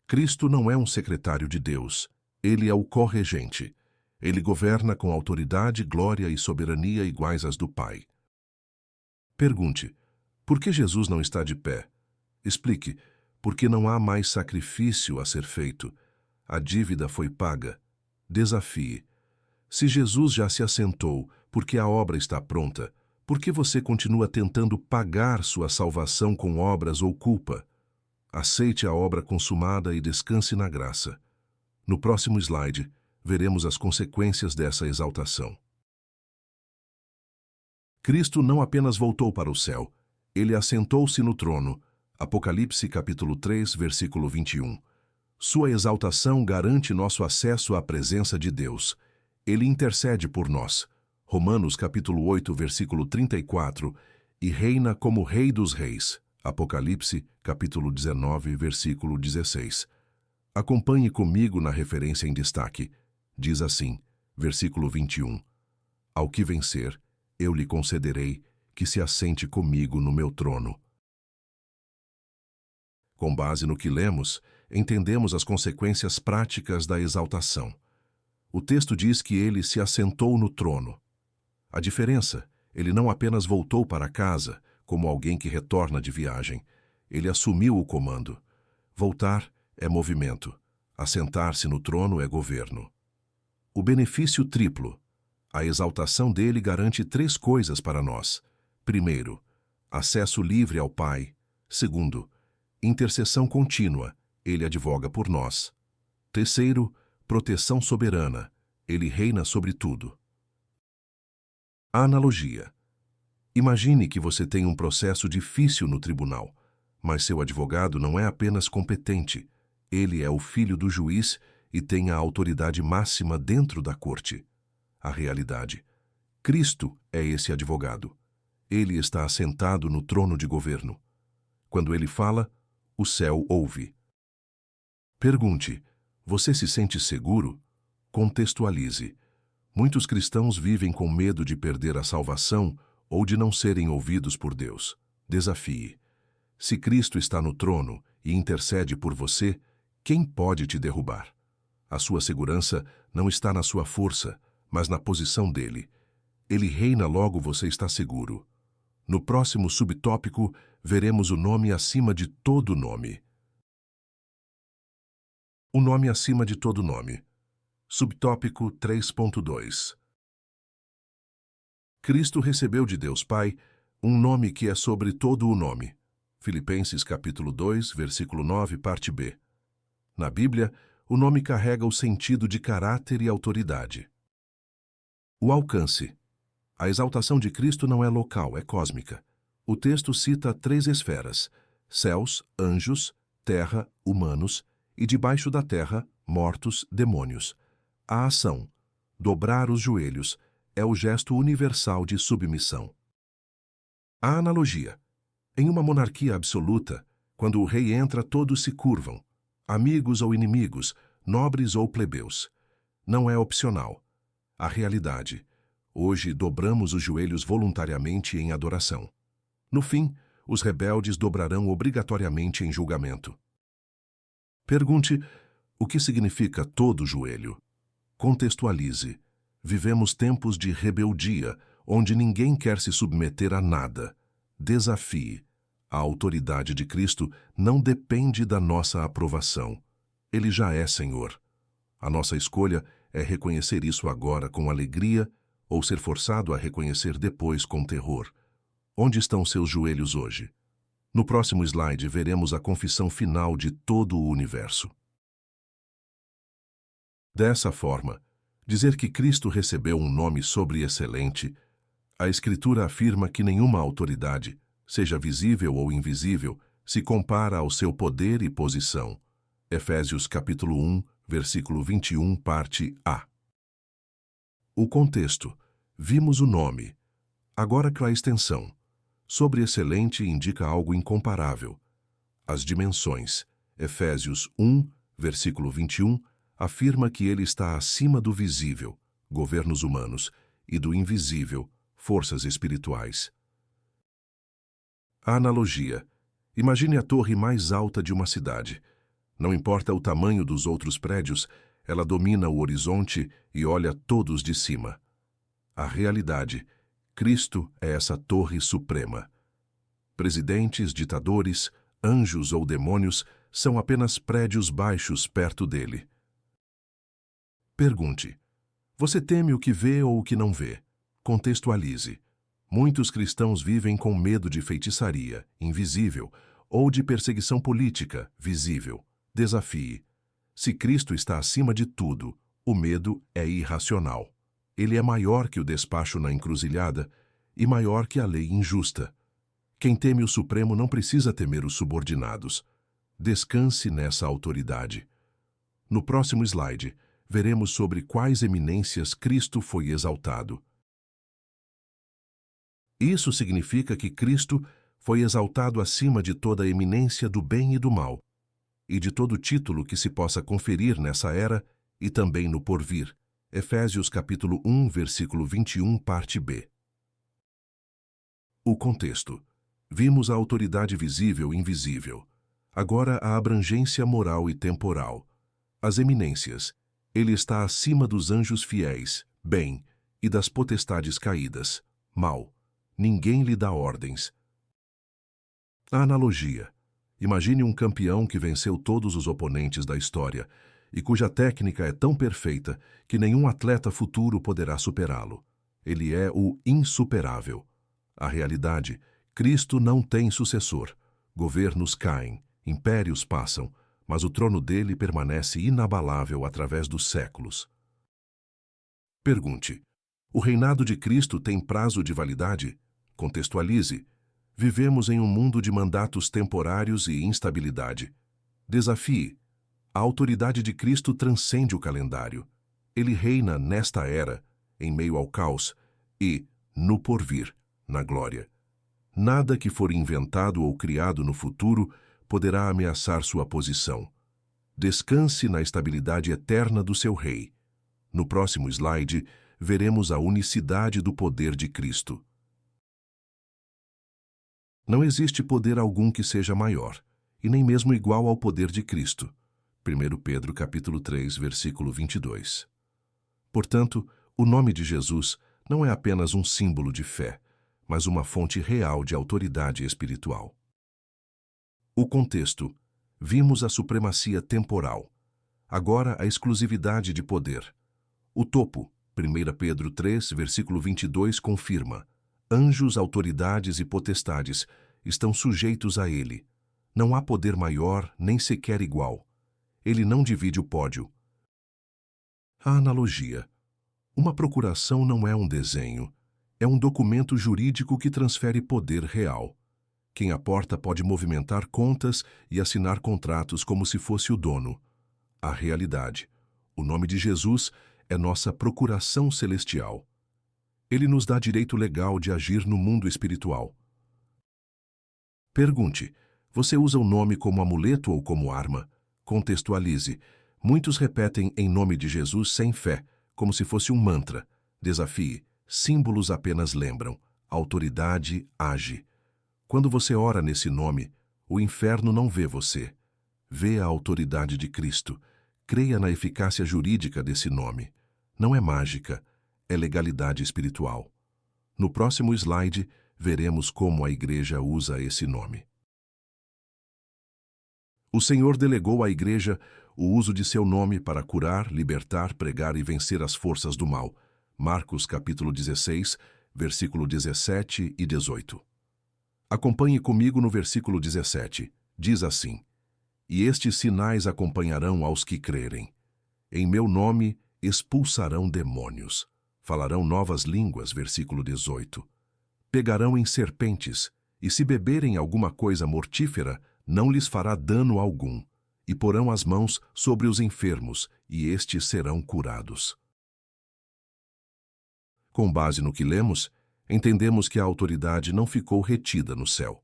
Cristo não é um secretário de Deus. Ele é o corregente. Ele governa com autoridade, glória e soberania iguais às do Pai. Pergunte: por que Jesus não está de pé? Explique: porque não há mais sacrifício a ser feito. A dívida foi paga. Desafie: se Jesus já se assentou, porque a obra está pronta, por que você continua tentando pagar sua salvação com obras ou culpa? Aceite a obra consumada e descanse na graça. No próximo slide, veremos as consequências dessa exaltação. Cristo não apenas voltou para o céu, ele assentou-se no trono. Apocalipse capítulo 3, versículo 21. Sua exaltação garante nosso acesso à presença de Deus. Ele intercede por nós. Romanos capítulo 8, versículo 34, e reina como Rei dos Reis. Apocalipse capítulo 19, versículo 16. Acompanhe comigo na referência em destaque. Diz assim, versículo 21. Ao que vencer, eu lhe concederei que se assente comigo no meu trono. Com base no que lemos, entendemos as consequências práticas da exaltação. O texto diz que ele se assentou no trono. A diferença, ele não apenas voltou para casa, como alguém que retorna de viagem. Ele assumiu o comando. Voltar é movimento. Assentar-se no trono é governo. O benefício triplo. A exaltação dele garante 3 coisas para nós. Primeiro, acesso livre ao Pai. Segundo, intercessão contínua. Ele advoga por nós. Terceiro, proteção soberana. Ele reina sobre tudo. A analogia. Imagine que você tem um processo difícil no tribunal, mas seu advogado não é apenas competente. Ele é o filho do juiz e tem a autoridade máxima dentro da corte. A realidade. Cristo é esse advogado. Ele está assentado no trono de governo. Quando ele fala, o céu ouve. Pergunte: você se sente seguro? Contextualize. Muitos cristãos vivem com medo de perder a salvação ou de não serem ouvidos por Deus. Desafie. Se Cristo está no trono e intercede por você, quem pode te derrubar? A sua segurança não está na sua força, mas na posição dele. Ele reina, logo você está seguro. No próximo subtópico, veremos o nome acima de todo nome. O nome acima de todo nome. Subtópico 3.2. Cristo recebeu de Deus Pai um nome que é sobre todo o nome. Filipenses capítulo 2, versículo 9, parte B. Na Bíblia, o nome carrega o sentido de caráter e autoridade. O alcance. A exaltação de Cristo não é local, é cósmica. O texto cita 3 esferas: céus, anjos, terra, humanos, e debaixo da terra, mortos, demônios. A ação, dobrar os joelhos, é o gesto universal de submissão. A analogia. Em uma monarquia absoluta, quando o rei entra, todos se curvam, amigos ou inimigos, nobres ou plebeus. Não é opcional. A realidade. Hoje dobramos os joelhos voluntariamente em adoração. No fim, os rebeldes dobrarão obrigatoriamente em julgamento. Pergunte: o que significa todo joelho? Contextualize. Vivemos tempos de rebeldia, onde ninguém quer se submeter a nada. Desafie. A autoridade de Cristo não depende da nossa aprovação. Ele já é Senhor. A nossa escolha é reconhecer isso agora com alegria ou ser forçado a reconhecer depois com terror. Onde estão seus joelhos hoje? No próximo slide veremos a confissão final de todo o universo. Dessa forma, dizer que Cristo recebeu um nome sobreexcelente, a Escritura afirma que nenhuma autoridade, seja visível ou invisível, se compara ao seu poder e posição. Efésios capítulo 1, versículo 21, parte A. O contexto. Vimos o nome. Agora a extensão. Sobre excelente indica algo incomparável. As dimensões. Efésios 1, versículo 21, afirma que ele está acima do visível, governos humanos, e do invisível, forças espirituais. A analogia. Imagine a torre mais alta de uma cidade. Não importa o tamanho dos outros prédios, ela domina o horizonte e olha todos de cima. A realidade. Cristo é essa torre suprema. Presidentes, ditadores, anjos ou demônios são apenas prédios baixos perto dele. Pergunte: você teme o que vê ou o que não vê? Contextualize. Muitos cristãos vivem com medo de feitiçaria, invisível, ou de perseguição política, visível. Desafie. Se Cristo está acima de tudo, o medo é irracional. Ele é maior que o despacho na encruzilhada e maior que a lei injusta. Quem teme o Supremo não precisa temer os subordinados. Descanse nessa autoridade. No próximo slide, veremos sobre quais eminências Cristo foi exaltado. Isso significa que Cristo foi exaltado acima de toda a eminência do bem e do mal, e de todo título que se possa conferir nessa era e também no porvir. Efésios capítulo 1, versículo 21, parte B. O contexto. Vimos a autoridade visível e invisível. Agora a abrangência moral e temporal. As eminências. Ele está acima dos anjos fiéis, bem, e das potestades caídas, mal. Ninguém lhe dá ordens. A analogia. Imagine um campeão que venceu todos os oponentes da história e cuja técnica é tão perfeita que nenhum atleta futuro poderá superá-lo. Ele é o insuperável. A realidade, Cristo não tem sucessor. Governos caem, impérios passam, mas o trono dele permanece inabalável através dos séculos. Pergunte: o reinado de Cristo tem prazo de validade? Contextualize. Vivemos em um mundo de mandatos temporários e instabilidade. Desafie. A autoridade de Cristo transcende o calendário. Ele reina nesta era, em meio ao caos, e, no porvir, na glória. Nada que for inventado ou criado no futuro poderá ameaçar sua posição. Descanse na estabilidade eterna do seu rei. No próximo slide, veremos a unicidade do poder de Cristo. Não existe poder algum que seja maior, e nem mesmo igual ao poder de Cristo. 1 Pedro capítulo 3, versículo 22. Portanto, o nome de Jesus não é apenas um símbolo de fé, mas uma fonte real de autoridade espiritual. O contexto. Vimos a supremacia temporal. Agora a exclusividade de poder. O topo, 1 Pedro 3, versículo 22, confirma: anjos, autoridades e potestades estão sujeitos a ele. Não há poder maior, nem sequer igual. Ele não divide o pódio. A analogia. Uma procuração não é um desenho. É um documento jurídico que transfere poder real. Quem aporta pode movimentar contas e assinar contratos como se fosse o dono. A realidade. O nome de Jesus é nossa procuração celestial. Ele nos dá direito legal de agir no mundo espiritual. Pergunte: você usa o nome como amuleto ou como arma? Contextualize. Muitos repetem em nome de Jesus sem fé, como se fosse um mantra. Desafie. Símbolos apenas lembram. A autoridade age. Quando você ora nesse nome, o inferno não vê você. Vê a autoridade de Cristo. Creia na eficácia jurídica desse nome. Não é mágica, é legalidade espiritual. No próximo slide, veremos como a Igreja usa esse nome. O Senhor delegou à Igreja o uso de seu nome para curar, libertar, pregar e vencer as forças do mal. Marcos capítulo 16, versículo 17 e 18. Acompanhe comigo no versículo 17. Diz assim: e estes sinais acompanharão aos que crerem. Em meu nome expulsarão demônios. Falarão novas línguas, versículo 18. Pegarão em serpentes, e se beberem alguma coisa mortífera, não lhes fará dano algum, e porão as mãos sobre os enfermos, e estes serão curados. Com base no que lemos, entendemos que a autoridade não ficou retida no céu.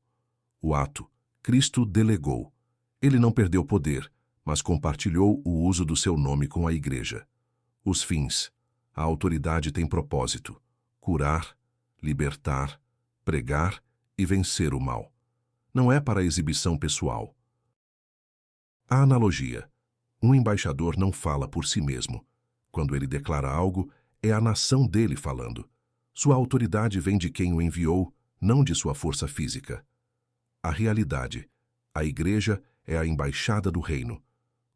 O ato, Cristo delegou. Ele não perdeu poder, mas compartilhou o uso do seu nome com a Igreja. Os fins. A autoridade tem propósito: curar, libertar, pregar e vencer o mal. Não é para exibição pessoal. A analogia. Um embaixador não fala por si mesmo. Quando ele declara algo, é a nação dele falando. Sua autoridade vem de quem o enviou, não de sua força física. A realidade. A Igreja é a embaixada do reino.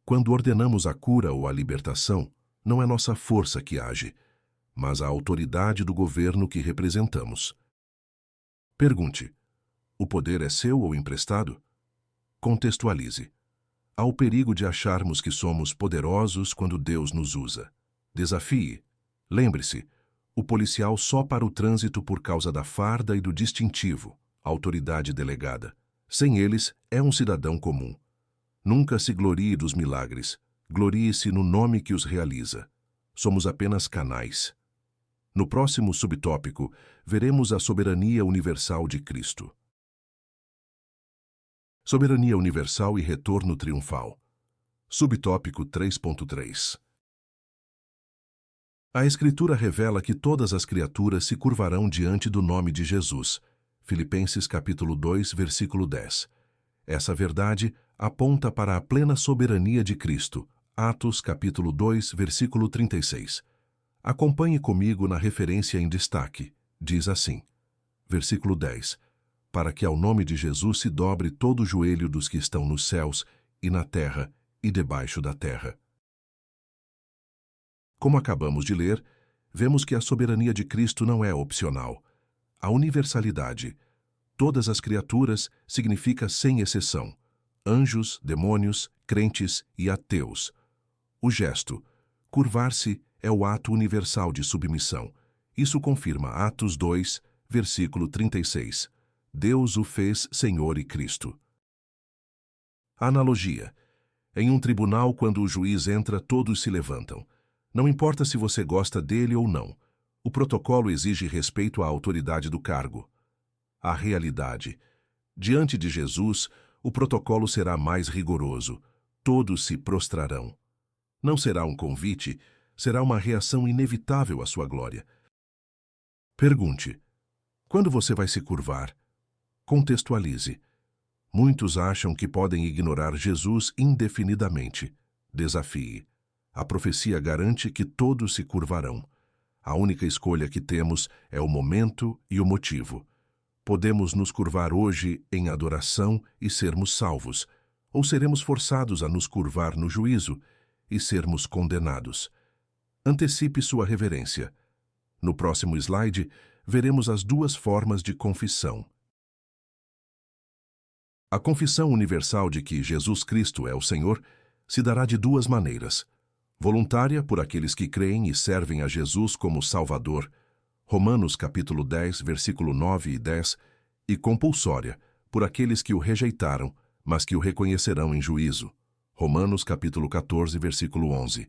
Quando ordenamos a cura ou a libertação, não é nossa força que age, mas a autoridade do governo que representamos. Pergunte: o poder é seu ou emprestado? Contextualize. Há o perigo de acharmos que somos poderosos quando Deus nos usa. Desafie. Lembre-se, o policial só para o trânsito por causa da farda e do distintivo, autoridade delegada. Sem eles, é um cidadão comum. Nunca se glorie dos milagres. Glorie-se no nome que os realiza. Somos apenas canais. No próximo subtópico, veremos a soberania universal de Cristo. Soberania universal e retorno triunfal. Subtópico 3.3. A Escritura revela que todas as criaturas se curvarão diante do nome de Jesus. Filipenses capítulo 2, versículo 10. Essa verdade aponta para a plena soberania de Cristo. Atos capítulo 2, versículo 36. Acompanhe comigo na referência em destaque. Diz assim, versículo 10. Para que ao nome de Jesus se dobre todo o joelho dos que estão nos céus e na terra e debaixo da terra. Como acabamos de ler, vemos que a soberania de Cristo não é opcional. A universalidade, todas as criaturas, significa sem exceção. Anjos, demônios, crentes e ateus. O gesto, curvar-se, é o ato universal de submissão. Isso confirma Atos 2, versículo 36. Deus o fez Senhor e Cristo. A analogia. Em um tribunal, quando o juiz entra, todos se levantam. Não importa se você gosta dele ou não. O protocolo exige respeito à autoridade do cargo. A realidade. Diante de Jesus, o protocolo será mais rigoroso. Todos se prostrarão. Não será um convite, será uma reação inevitável à sua glória. Pergunte: quando você vai se curvar? Contextualize. Muitos acham que podem ignorar Jesus indefinidamente. Desafie. A profecia garante que todos se curvarão. A única escolha que temos é o momento e o motivo. Podemos nos curvar hoje em adoração e sermos salvos, ou seremos forçados a nos curvar no juízo e sermos condenados. Antecipe sua reverência. No próximo slide, veremos as duas formas de confissão. A confissão universal de que Jesus Cristo é o Senhor se dará de duas maneiras: voluntária por aqueles que creem e servem a Jesus como Salvador, Romanos capítulo 10, versículo 9 e 10, e compulsória por aqueles que o rejeitaram, mas que o reconhecerão em juízo, Romanos capítulo 14, versículo 11,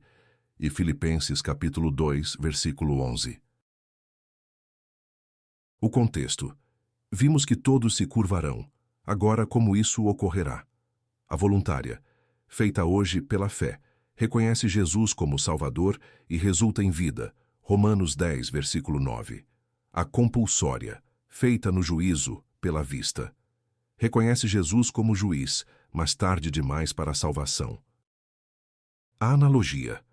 e Filipenses capítulo 2, versículo 11. O contexto. Vimos que todos se curvarão. Agora, como isso ocorrerá? A voluntária, feita hoje pela fé, reconhece Jesus como Salvador e resulta em vida, Romanos 10, versículo 9. A compulsória, feita no juízo, pela vista. Reconhece Jesus como juiz, mas tarde demais para a salvação. A analogia.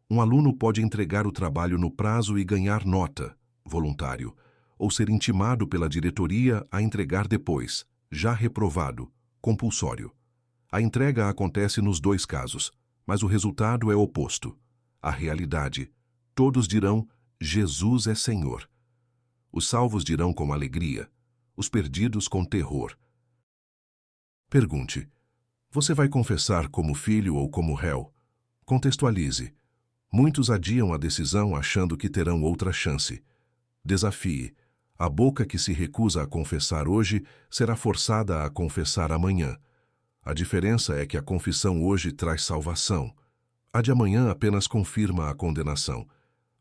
Um aluno pode entregar o trabalho no prazo e ganhar nota, voluntário, ou ser intimado pela diretoria a entregar depois, já reprovado, compulsório. A entrega acontece nos dois casos, mas o resultado é oposto. A realidade. Todos dirão, Jesus é Senhor. Os salvos dirão com alegria, os perdidos com terror. Pergunte: você vai confessar como filho ou como réu? Contextualize. Muitos adiam a decisão achando que terão outra chance. Desafie. A boca que se recusa a confessar hoje será forçada a confessar amanhã. A diferença é que a confissão hoje traz salvação. A de amanhã apenas confirma a condenação.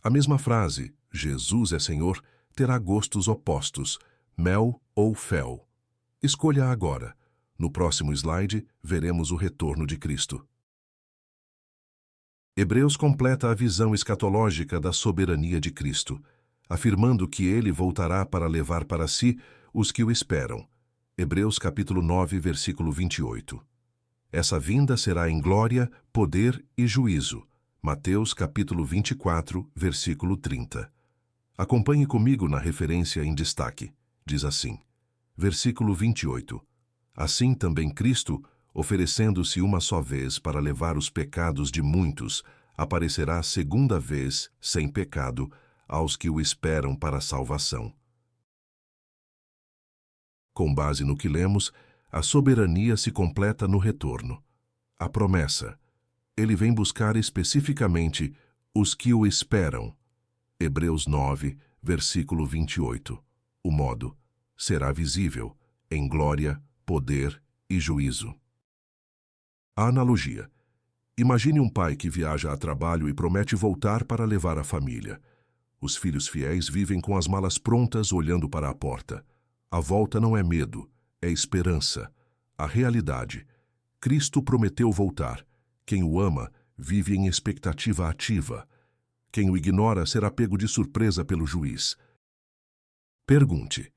A mesma frase, Jesus é Senhor, terá gostos opostos, mel ou fel. Escolha agora. No próximo slide, veremos o retorno de Cristo. Hebreus completa a visão escatológica da soberania de Cristo, afirmando que ele voltará para levar para si os que o esperam. Hebreus capítulo 9, versículo 28. Essa vinda será em glória, poder e juízo. Mateus capítulo 24, versículo 30. Acompanhe comigo na referência em destaque. Diz assim, versículo 28. Assim também Cristo, oferecendo-se uma só vez para levar os pecados de muitos, aparecerá segunda vez, sem pecado, aos que o esperam para a salvação. Com base no que lemos, a soberania se completa no retorno. A promessa. Ele vem buscar especificamente os que o esperam. Hebreus 9, versículo 28. O modo. Será visível, em glória, poder e juízo. A analogia. Imagine um pai que viaja a trabalho e promete voltar para levar a família. Os filhos fiéis vivem com as malas prontas olhando para a porta. A volta não é medo, é esperança. A realidade. Cristo prometeu voltar. Quem o ama vive em expectativa ativa. Quem o ignora será pego de surpresa pelo juiz. Pergunte: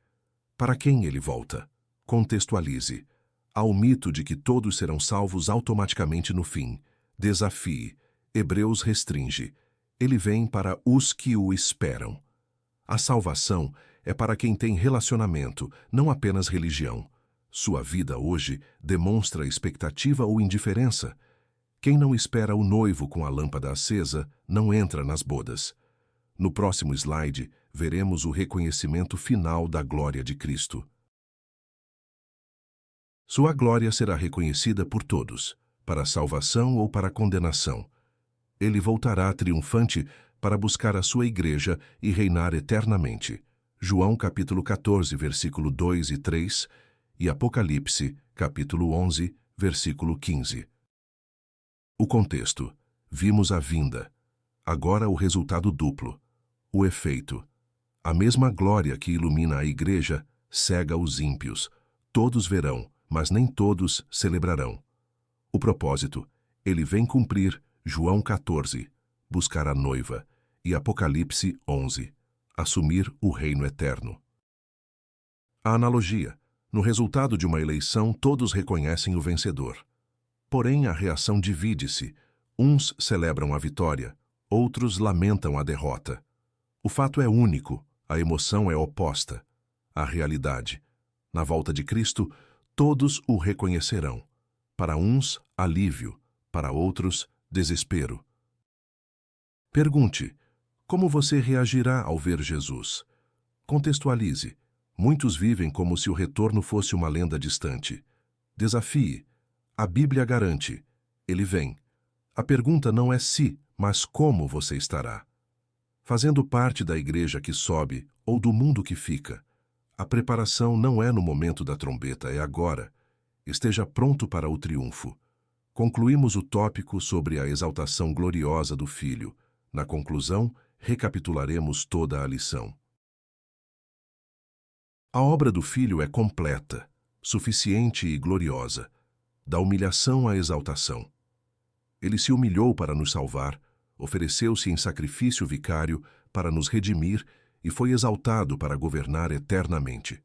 para quem ele volta? Contextualize. Há o mito de que todos serão salvos automaticamente no fim. Desafie. Hebreus restringe. Ele vem para os que o esperam. A salvação é para quem tem relacionamento, não apenas religião. Sua vida hoje demonstra expectativa ou indiferença. Quem não espera o noivo com a lâmpada acesa não entra nas bodas. No próximo slide, veremos o reconhecimento final da glória de Cristo. Sua glória será reconhecida por todos, para salvação ou para condenação. Ele voltará triunfante para buscar a sua igreja e reinar eternamente. João capítulo 14, versículo 2 e 3 e Apocalipse capítulo 11, versículo 15. O contexto. Vimos a vinda. Agora o resultado duplo. O efeito. A mesma glória que ilumina a igreja cega os ímpios. Todos verão, mas nem todos celebrarão. O propósito. Ele vem cumprir João 14, buscar a noiva, e Apocalipse 11, assumir o reino eterno. A analogia. No resultado de uma eleição, todos reconhecem o vencedor. Porém, a reação divide-se. Uns celebram a vitória, outros lamentam a derrota. O fato é único, a emoção é oposta. A realidade. Na volta de Cristo, todos o reconhecerão. Para uns, alívio, para outros, desespero. Pergunte: como você reagirá ao ver Jesus? Contextualize. Muitos vivem como se o retorno fosse uma lenda distante. Desafie. A Bíblia garante. Ele vem. A pergunta não é se, mas como você estará. Fazendo parte da igreja que sobe ou do mundo que fica. A preparação não é no momento da trombeta, é agora. Esteja pronto para o triunfo. Concluímos o tópico sobre a exaltação gloriosa do Filho. Na conclusão, recapitularemos toda a lição. A obra do Filho é completa, suficiente e gloriosa, da humilhação à exaltação. Ele se humilhou para nos salvar, ofereceu-se em sacrifício vicário para nos redimir e foi exaltado para governar eternamente.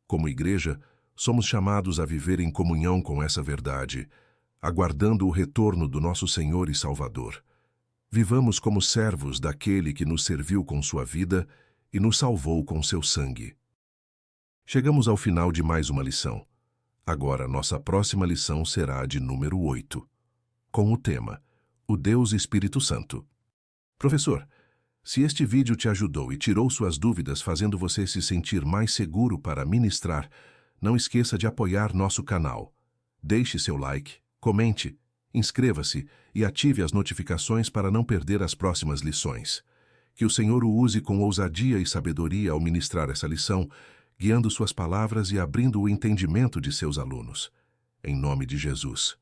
Como igreja, somos chamados a viver em comunhão com essa verdade, aguardando o retorno do nosso Senhor e Salvador. Vivamos como servos daquele que nos serviu com sua vida e nos salvou com seu sangue. Chegamos ao final de mais uma lição. Agora, nossa próxima lição será a de número 8, com o tema O Deus Espírito Santo. Professor, se este vídeo te ajudou e tirou suas dúvidas fazendo você se sentir mais seguro para ministrar, não esqueça de apoiar nosso canal. Deixe seu like, comente, inscreva-se e ative as notificações para não perder as próximas lições. Que o Senhor o use com ousadia e sabedoria ao ministrar essa lição, guiando suas palavras e abrindo o entendimento de seus alunos. em nome de Jesus.